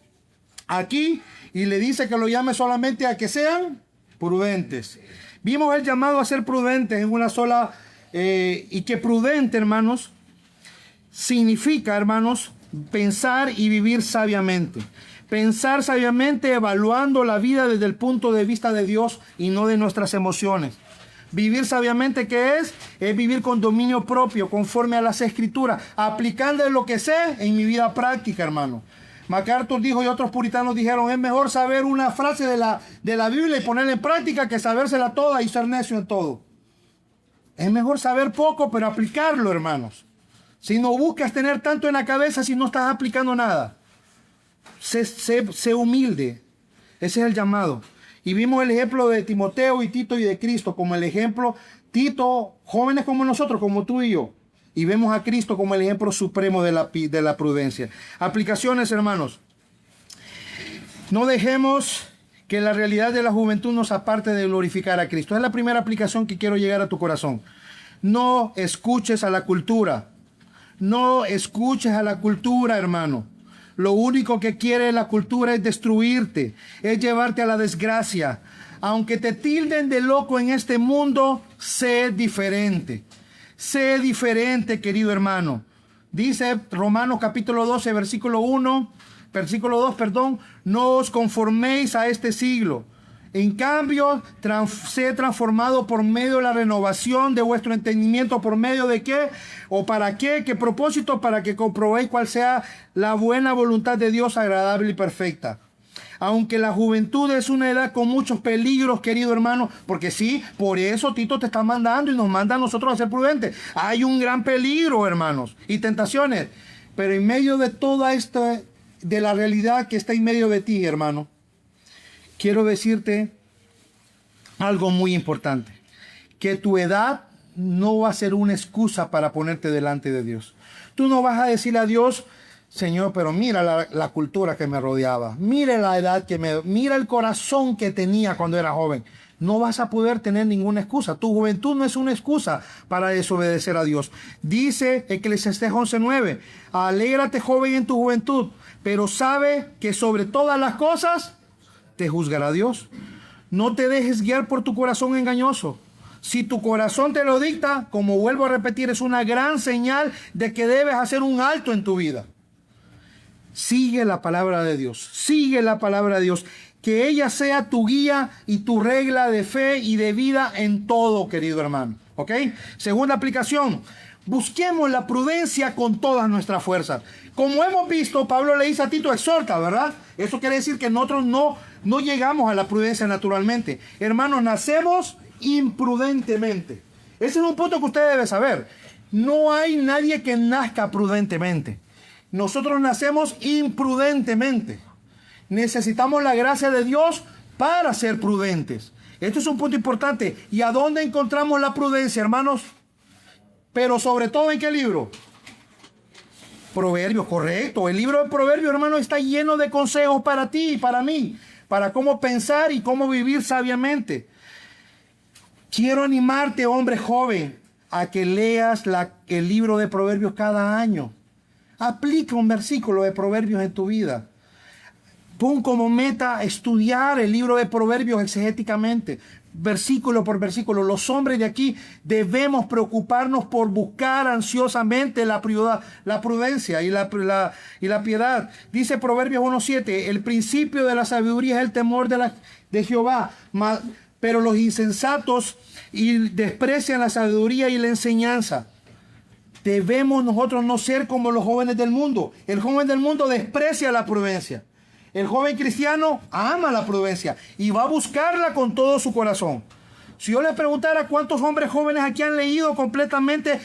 aquí y le dice que lo llame solamente a que sean prudentes. Vimos el llamado a ser prudentes en una sola, y que prudente, hermanos, significa, hermanos, pensar y vivir sabiamente. Pensar sabiamente evaluando la vida desde el punto de vista de Dios y no de nuestras emociones. Vivir sabiamente, ¿qué es? Es vivir con dominio propio, conforme a las Escrituras, aplicando lo que sé en mi vida práctica, hermano. MacArthur dijo y otros puritanos dijeron, es mejor saber una frase de la Biblia y ponerla en práctica que sabérsela toda y ser necio en todo. Es mejor saber poco, pero aplicarlo, hermanos. Si no buscas tener tanto en la cabeza, si no estás aplicando nada. Sé humilde. Ese es el llamado. Y vimos el ejemplo de Timoteo y Tito y de Cristo como el ejemplo. Tito, jóvenes como nosotros, como tú y yo. Y vemos a Cristo como el ejemplo supremo de la prudencia. Aplicaciones, hermanos. No dejemos que la realidad de la juventud nos aparte de glorificar a Cristo. Es la primera aplicación que quiero llegar a tu corazón. No escuches a la cultura. No escuches a la cultura, hermano. Lo único que quiere la cultura es destruirte, es llevarte a la desgracia. Aunque te tilden de loco en este mundo, sé diferente. Sé diferente, querido hermano. Dice Romanos capítulo 12, versículo 2, no os conforméis a este siglo. En cambio, sé transformado por medio de la renovación de vuestro entendimiento. ¿Por medio de qué? ¿O para qué? ¿Qué propósito? Para que comprobéis cuál sea la buena voluntad de Dios, agradable y perfecta. Aunque la juventud es una edad con muchos peligros, querido hermano, porque sí, por eso Tito te está mandando y nos manda a nosotros a ser prudentes. Hay un gran peligro, hermanos, y tentaciones. Pero en medio de toda esta, de la realidad que está en medio de ti, hermano, quiero decirte algo muy importante, que tu edad no va a ser una excusa para ponerte delante de Dios. Tú no vas a decirle a Dios, Señor, pero mira la cultura que me rodeaba, mira la edad mira el corazón que tenía cuando era joven. No vas a poder tener ninguna excusa. Tu juventud no es una excusa para desobedecer a Dios. Dice Eclesiastés 11:9, alégrate, joven, en tu juventud, pero sabe que sobre todas las cosas te juzgará Dios. No te dejes guiar por tu corazón engañoso. Si tu corazón te lo dicta, como vuelvo a repetir, es una gran señal de que debes hacer un alto en tu vida. Sigue la palabra de Dios. Sigue la palabra de Dios. Que ella sea tu guía y tu regla de fe y de vida en todo, querido hermano. ¿Ok? Segunda aplicación. Busquemos la prudencia con todas nuestras fuerzas. Como hemos visto, Pablo le dice a Tito, exhorta, ¿verdad? Eso quiere decir que nosotros no llegamos a la prudencia naturalmente. Hermanos, nacemos imprudentemente. Ese es un punto que usted debe saber. No hay nadie que nazca prudentemente. Nosotros nacemos imprudentemente. Necesitamos la gracia de Dios para ser prudentes. Esto es un punto importante. ¿Y a dónde encontramos la prudencia, hermanos? Pero sobre todo, ¿en qué libro? Proverbios, correcto. El libro de Proverbios, hermano, está lleno de consejos para ti y para mí, para cómo pensar y cómo vivir sabiamente. Quiero animarte, hombre joven, a que leas el libro de Proverbios cada año. Aplica un versículo de Proverbios en tu vida. Pon como meta estudiar el libro de Proverbios exegéticamente, versículo por versículo. Los hombres de aquí debemos preocuparnos por buscar ansiosamente la prudencia y la piedad. Dice Proverbios 1:7, el principio de la sabiduría es el temor de Jehová, pero los insensatos y desprecian la sabiduría y la enseñanza. Debemos nosotros no ser como los jóvenes del mundo. El joven del mundo desprecia la prudencia. El joven cristiano ama la prudencia y va a buscarla con todo su corazón. Si yo le preguntara cuántos hombres jóvenes aquí han leído completamente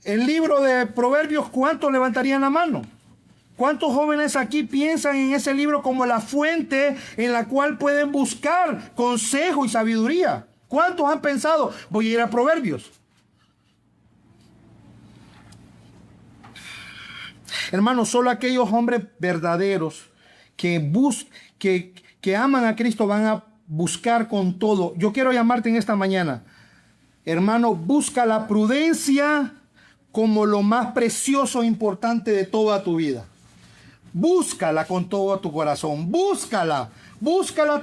el libro de Proverbios, ¿cuántos levantarían la mano? ¿Cuántos jóvenes aquí piensan en ese libro como la fuente en la cual pueden buscar consejo y sabiduría? ¿Cuántos han pensado, voy a ir a Proverbios? Hermanos, solo aquellos hombres verdaderos que aman a Cristo van a buscar con todo. Yo quiero llamarte en esta mañana, hermano, busca la prudencia como lo más precioso e importante de toda tu vida. Búscala con todo tu corazón, búscala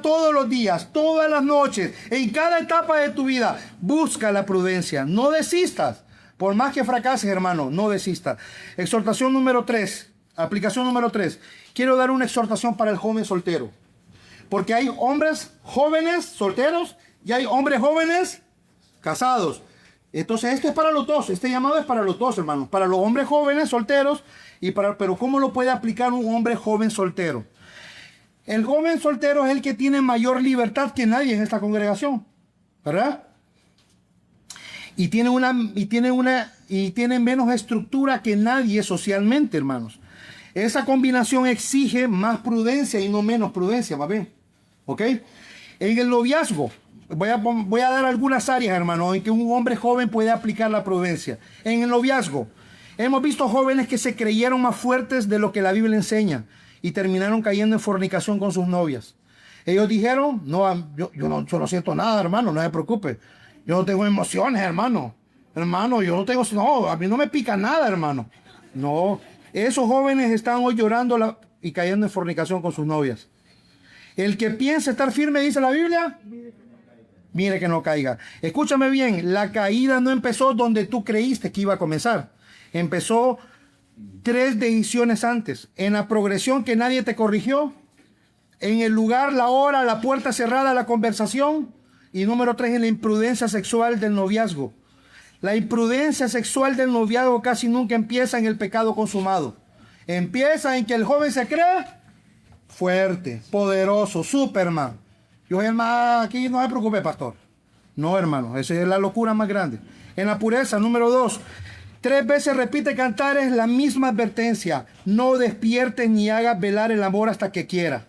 todos los días, todas las noches, en cada etapa de tu vida. Busca la prudencia, no desistas. Por más que fracases, hermano, no desistas. Exhortación número 3, aplicación número 3. Quiero dar una exhortación para el joven soltero. Porque hay hombres jóvenes solteros y hay hombres jóvenes casados. Entonces esto es para los dos, este llamado es para los dos, hermanos. Para los hombres jóvenes solteros, pero ¿cómo lo puede aplicar un hombre joven soltero? El joven soltero es el que tiene mayor libertad que nadie en esta congregación, ¿verdad? Y tiene menos estructura que nadie socialmente, hermanos. Esa combinación exige más prudencia y no menos prudencia, ¿va bien? ¿Ok? En el noviazgo, voy a dar algunas áreas, hermano, en que un hombre joven puede aplicar la prudencia. En el noviazgo, hemos visto jóvenes que se creyeron más fuertes de lo que la Biblia enseña y terminaron cayendo en fornicación con sus novias. Ellos dijeron, no, yo no siento nada, hermano, no se preocupe. Yo no tengo emociones, hermano. Hermano, a mí no me pica nada, hermano. No, esos jóvenes están hoy llorando y cayendo en fornicación con sus novias. El que piensa estar firme, dice la Biblia, mire que no caiga. Escúchame bien, la caída no empezó donde tú creíste que iba a comenzar. Empezó 3 decisiones antes. En la progresión que nadie te corrigió. En el lugar, la hora, la puerta cerrada, la conversación. Y número 3, en la imprudencia sexual del noviazgo. La imprudencia sexual del noviazgo casi nunca empieza en el pecado consumado. Empieza en que el joven se cree fuerte, poderoso, Superman. Yo, hermano, aquí no se preocupe, pastor. No, hermano, esa es la locura más grande. En la pureza, número 2, 3 veces repite Cantares la misma advertencia. No despiertes ni hagas velar el amor hasta que quiera.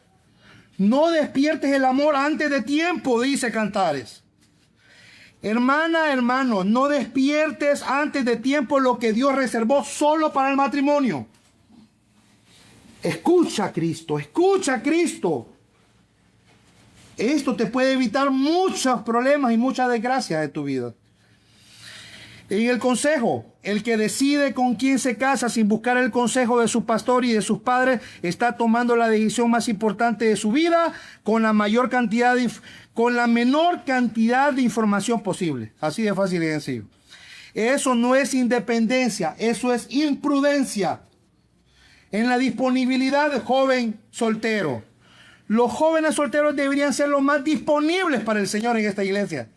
No despiertes el amor antes de tiempo, dice Cantares. Hermana, hermano, no despiertes antes de tiempo lo que Dios reservó solo para el matrimonio. Escucha a Cristo, escucha a Cristo. Esto te puede evitar muchos problemas y muchas desgracias de tu vida. En el consejo, el que decide con quién se casa sin buscar el consejo de su pastor y de sus padres está tomando la decisión más importante de su vida con la menor cantidad de información posible. Así de fácil y sencillo. Eso no es independencia, eso es imprudencia. En la disponibilidad del joven soltero. Los jóvenes solteros deberían ser los más disponibles para el Señor en esta iglesia.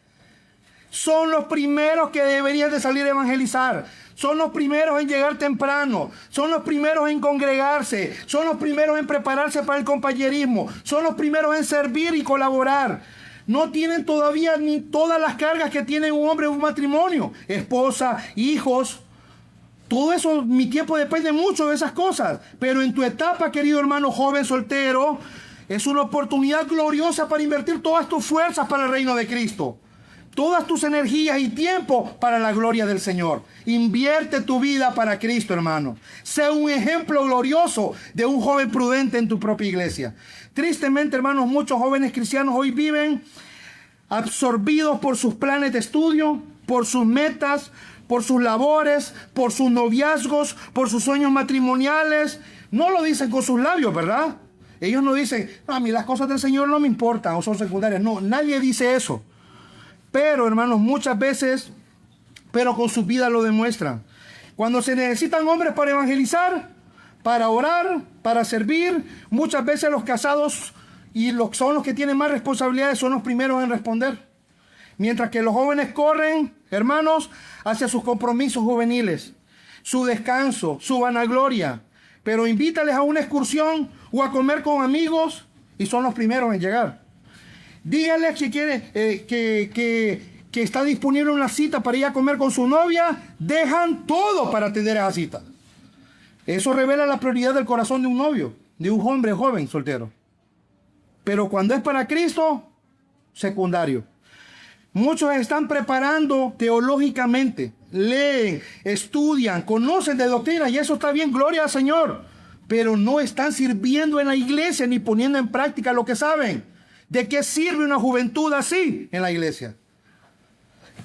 Son los primeros que deberían de salir a evangelizar. Son los primeros en llegar temprano. Son los primeros en congregarse. Son los primeros en prepararse para el compañerismo. Son los primeros en servir y colaborar. No tienen todavía ni todas las cargas que tiene un hombre en un matrimonio. Esposa, hijos. Todo eso, mi tiempo depende mucho de esas cosas. Pero en tu etapa, querido hermano joven soltero, es una oportunidad gloriosa para invertir todas tus fuerzas para el reino de Cristo. Todas tus energías y tiempo para la gloria del Señor. Invierte tu vida para Cristo, hermano. Sé un ejemplo glorioso de un joven prudente en tu propia iglesia. Tristemente, hermanos, muchos jóvenes cristianos hoy viven absorbidos por sus planes de estudio, por sus metas, por sus labores, por sus noviazgos, por sus sueños matrimoniales. No lo dicen con sus labios, ¿verdad? Ellos no dicen, no, a mí las cosas del Señor no me importan o son secundarias. No, nadie dice eso. Pero, hermanos, muchas veces, pero con sus vidas lo demuestran. Cuando se necesitan hombres para evangelizar, para orar, para servir, muchas veces los casados y son los que tienen más responsabilidades, son los primeros en responder. Mientras que los jóvenes corren, hermanos, hacia sus compromisos juveniles, su descanso, su vanagloria. Pero invítales a una excursión o a comer con amigos y son los primeros en llegar. Díganles que quiere, que está disponible una cita para ir a comer con su novia, dejan todo para atender a esa cita. Eso revela la prioridad del corazón de un novio, de un hombre joven soltero. Pero cuando es para Cristo, secundario. Muchos están preparando teológicamente, leen, estudian, conocen de doctrina y eso está bien, gloria al Señor. Pero no están sirviendo en la iglesia ni poniendo en práctica lo que saben. ¿De qué sirve una juventud así en la iglesia?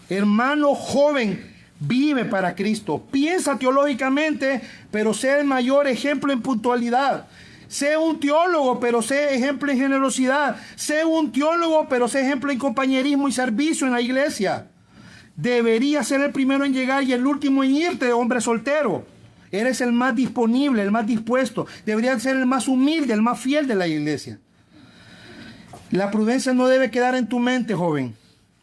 Hermano joven, vive para Cristo, piensa teológicamente, pero sé el mayor ejemplo en puntualidad. Sé un teólogo, pero sé ejemplo en generosidad. Sé un teólogo, pero sé ejemplo en compañerismo y servicio en la iglesia. Deberías ser el primero en llegar y el último en irte, hombre soltero. Eres el más disponible, el más dispuesto. Deberías ser el más humilde, el más fiel de la iglesia. La prudencia no debe quedar en tu mente, joven.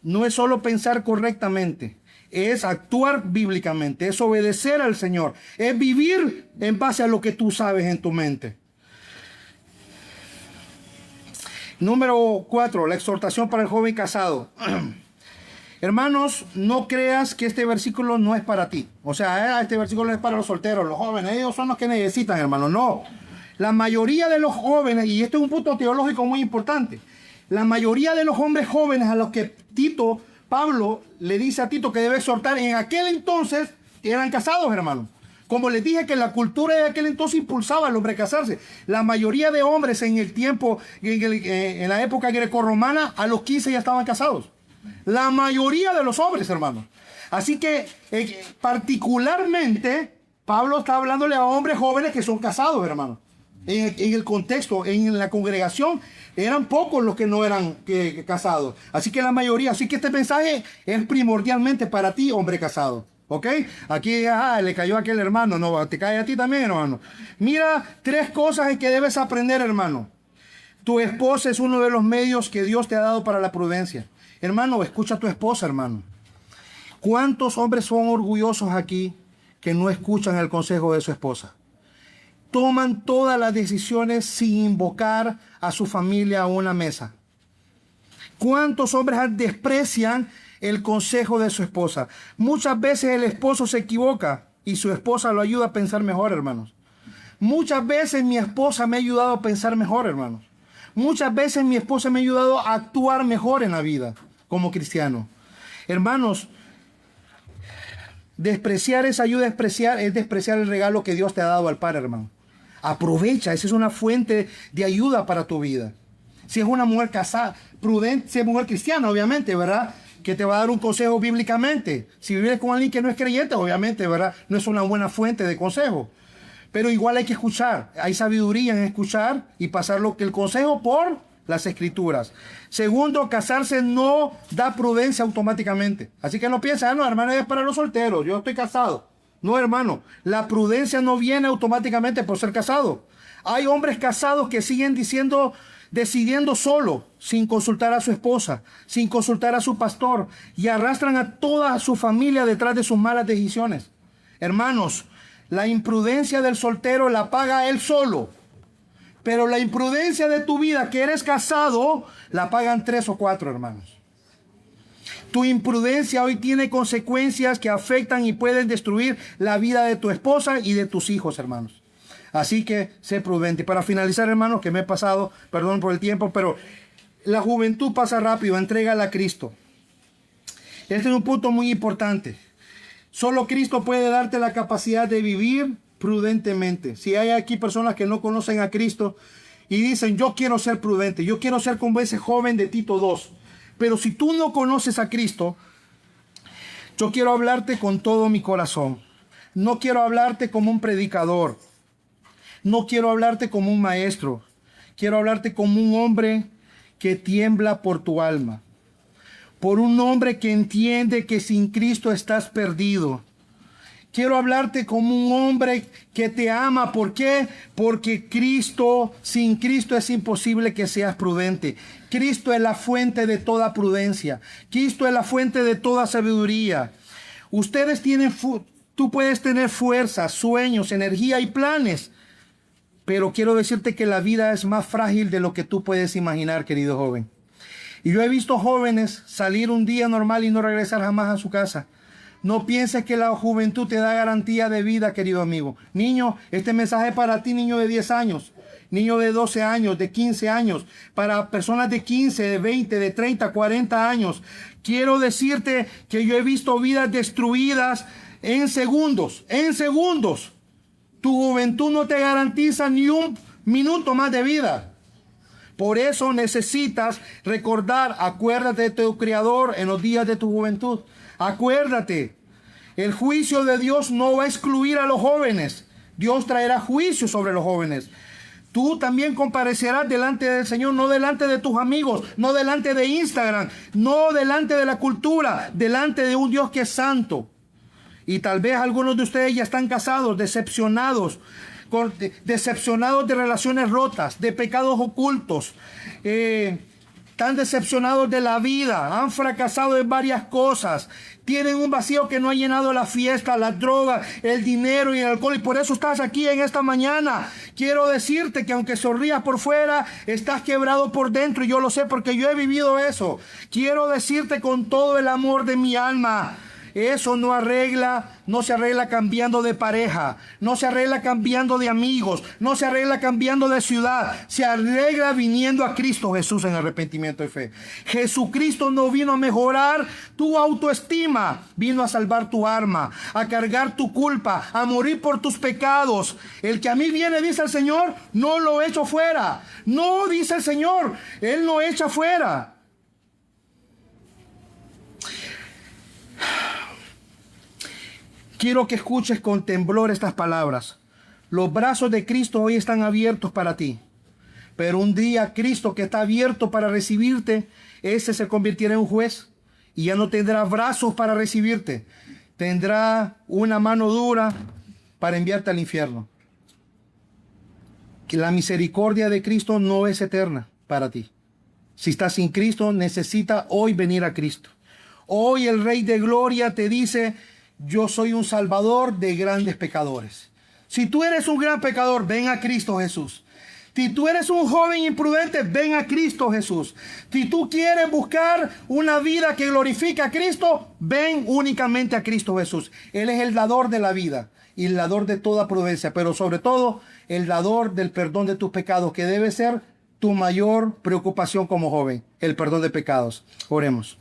No es solo pensar correctamente. Es actuar bíblicamente, es obedecer al Señor. Es vivir en base a lo que tú sabes en tu mente. Número 4, la exhortación para el joven casado. Hermanos, no creas que este versículo no es para ti. O sea, este versículo es para los solteros, los jóvenes. Ellos son los que necesitan, hermanos. No. La mayoría de los jóvenes, y este es un punto teológico muy importante, la mayoría de los hombres jóvenes a los que Pablo le dice a Tito que debe exhortar, en aquel entonces eran casados, hermanos. Como les dije que la cultura de aquel entonces impulsaba al hombre a casarse. La mayoría de hombres en el tiempo, en la época grecorromana, a los 15 ya estaban casados. La mayoría de los hombres, hermanos. Así que particularmente Pablo está hablándole a hombres jóvenes que son casados, hermanos. En el contexto, en la congregación, eran pocos los que no eran casados. Así que la mayoría. Así que este mensaje es primordialmente para ti, hombre casado. ¿Ok? Aquí le cayó a aquel hermano. No, te cae a ti también, hermano. Mira 3 cosas en que debes aprender, hermano. Tu esposa es uno de los medios que Dios te ha dado para la prudencia. Hermano, escucha a tu esposa, hermano. ¿Cuántos hombres son orgullosos aquí que no escuchan el consejo de su esposa? Toman todas las decisiones sin invocar a su familia a una mesa. ¿Cuántos hombres desprecian el consejo de su esposa? Muchas veces el esposo se equivoca y su esposa lo ayuda a pensar mejor, hermanos. Muchas veces mi esposa me ha ayudado a pensar mejor, hermanos. Muchas veces mi esposa me ha ayudado a actuar mejor en la vida como cristiano. Hermanos, despreciar esa ayuda, es despreciar el regalo que Dios te ha dado al Padre, hermano. Aprovecha, esa es una fuente de ayuda para tu vida. Si es una mujer casada, prudente, si es mujer cristiana, obviamente, ¿verdad? Que te va a dar un consejo bíblicamente. Si vives con alguien que no es creyente, obviamente, ¿verdad? No es una buena fuente de consejo. Pero igual hay que escuchar. Hay sabiduría en escuchar y pasar el consejo por las escrituras. Segundo, casarse no da prudencia automáticamente. Así que no pienses, no, hermano, es para los solteros, yo estoy casado. No, hermano, la prudencia no viene automáticamente por ser casado. Hay hombres casados que siguen decidiendo solo, sin consultar a su esposa, sin consultar a su pastor, y arrastran a toda su familia detrás de sus malas decisiones. Hermanos, la imprudencia del soltero la paga él solo. Pero la imprudencia de tu vida, que eres casado, la pagan 3 o 4, hermanos. Tu imprudencia hoy tiene consecuencias que afectan y pueden destruir la vida de tu esposa y de tus hijos, hermanos. Así que sé prudente. Para finalizar, hermanos, que me he pasado, perdón por el tiempo, pero la juventud pasa rápido. Entrégala a Cristo. Este es un punto muy importante. Solo Cristo puede darte la capacidad de vivir prudentemente. Si hay aquí personas que no conocen a Cristo y dicen, yo quiero ser prudente, yo quiero ser como ese joven de Tito 2. Pero si tú no conoces a Cristo, yo quiero hablarte con todo mi corazón. No quiero hablarte como un predicador. No quiero hablarte como un maestro. Quiero hablarte como un hombre que tiembla por tu alma. Por un hombre que entiende que sin Cristo estás perdido. Quiero hablarte como un hombre que te ama. ¿Por qué? Porque sin Cristo es imposible que seas prudente. Cristo es la fuente de toda prudencia. Cristo es la fuente de toda sabiduría. Tú puedes tener fuerza, sueños, energía y planes. Pero quiero decirte que la vida es más frágil de lo que tú puedes imaginar, querido joven. Y yo he visto jóvenes salir un día normal y no regresar jamás a su casa. No pienses que la juventud te da garantía de vida, querido amigo. Niño, este mensaje es para ti, niño de 10 años, niño de 12 años, de 15 años, para personas de 15, de 20, de 30, 40 años. Quiero decirte que yo he visto vidas destruidas en segundos, en segundos. Tu juventud no te garantiza ni un minuto más de vida. Por eso necesitas recordar, acuérdate de tu Creador en los días de tu juventud. Acuérdate, el juicio de Dios no va a excluir a los jóvenes. Dios traerá juicio sobre los jóvenes. Tú también comparecerás delante del Señor, no delante de tus amigos, no delante de Instagram, no delante de la cultura, delante de un Dios que es santo. Y tal vez algunos de ustedes ya están casados, decepcionados de relaciones rotas, de pecados ocultos. Están decepcionados de la vida, han fracasado en varias cosas, tienen un vacío que no ha llenado la fiesta, la droga, el dinero y el alcohol, y por eso estás aquí en esta mañana. Quiero decirte que aunque sonrías por fuera, estás quebrado por dentro, y yo lo sé porque yo he vivido eso. Quiero decirte con todo el amor de mi alma, eso no se arregla cambiando de pareja, no se arregla cambiando de amigos, no se arregla cambiando de ciudad, se arregla viniendo a Cristo Jesús en arrepentimiento y fe. Jesucristo no vino a mejorar tu autoestima, vino a salvar tu alma, a cargar tu culpa, a morir por tus pecados. El que a mí viene, dice el Señor, no lo echo fuera. No, dice el Señor, Él no echa fuera. Quiero que escuches con temblor estas palabras. Los brazos de Cristo hoy están abiertos para ti. Pero un día Cristo, que está abierto para recibirte, ese se convertirá en un juez y ya no tendrá brazos para recibirte. Tendrá una mano dura para enviarte al infierno. Que la misericordia de Cristo no es eterna para ti. Si estás sin Cristo, necesita hoy venir a Cristo. Hoy el Rey de Gloria te dice: yo soy un salvador de grandes pecadores. Si tú eres un gran pecador, ven a Cristo Jesús. Si tú eres un joven imprudente, ven a Cristo Jesús. Si tú quieres buscar una vida que glorifica a Cristo, ven únicamente a Cristo Jesús. Él es el dador de la vida y el dador de toda prudencia, pero sobre todo el dador del perdón de tus pecados, que debe ser tu mayor preocupación como joven, el perdón de pecados. Oremos.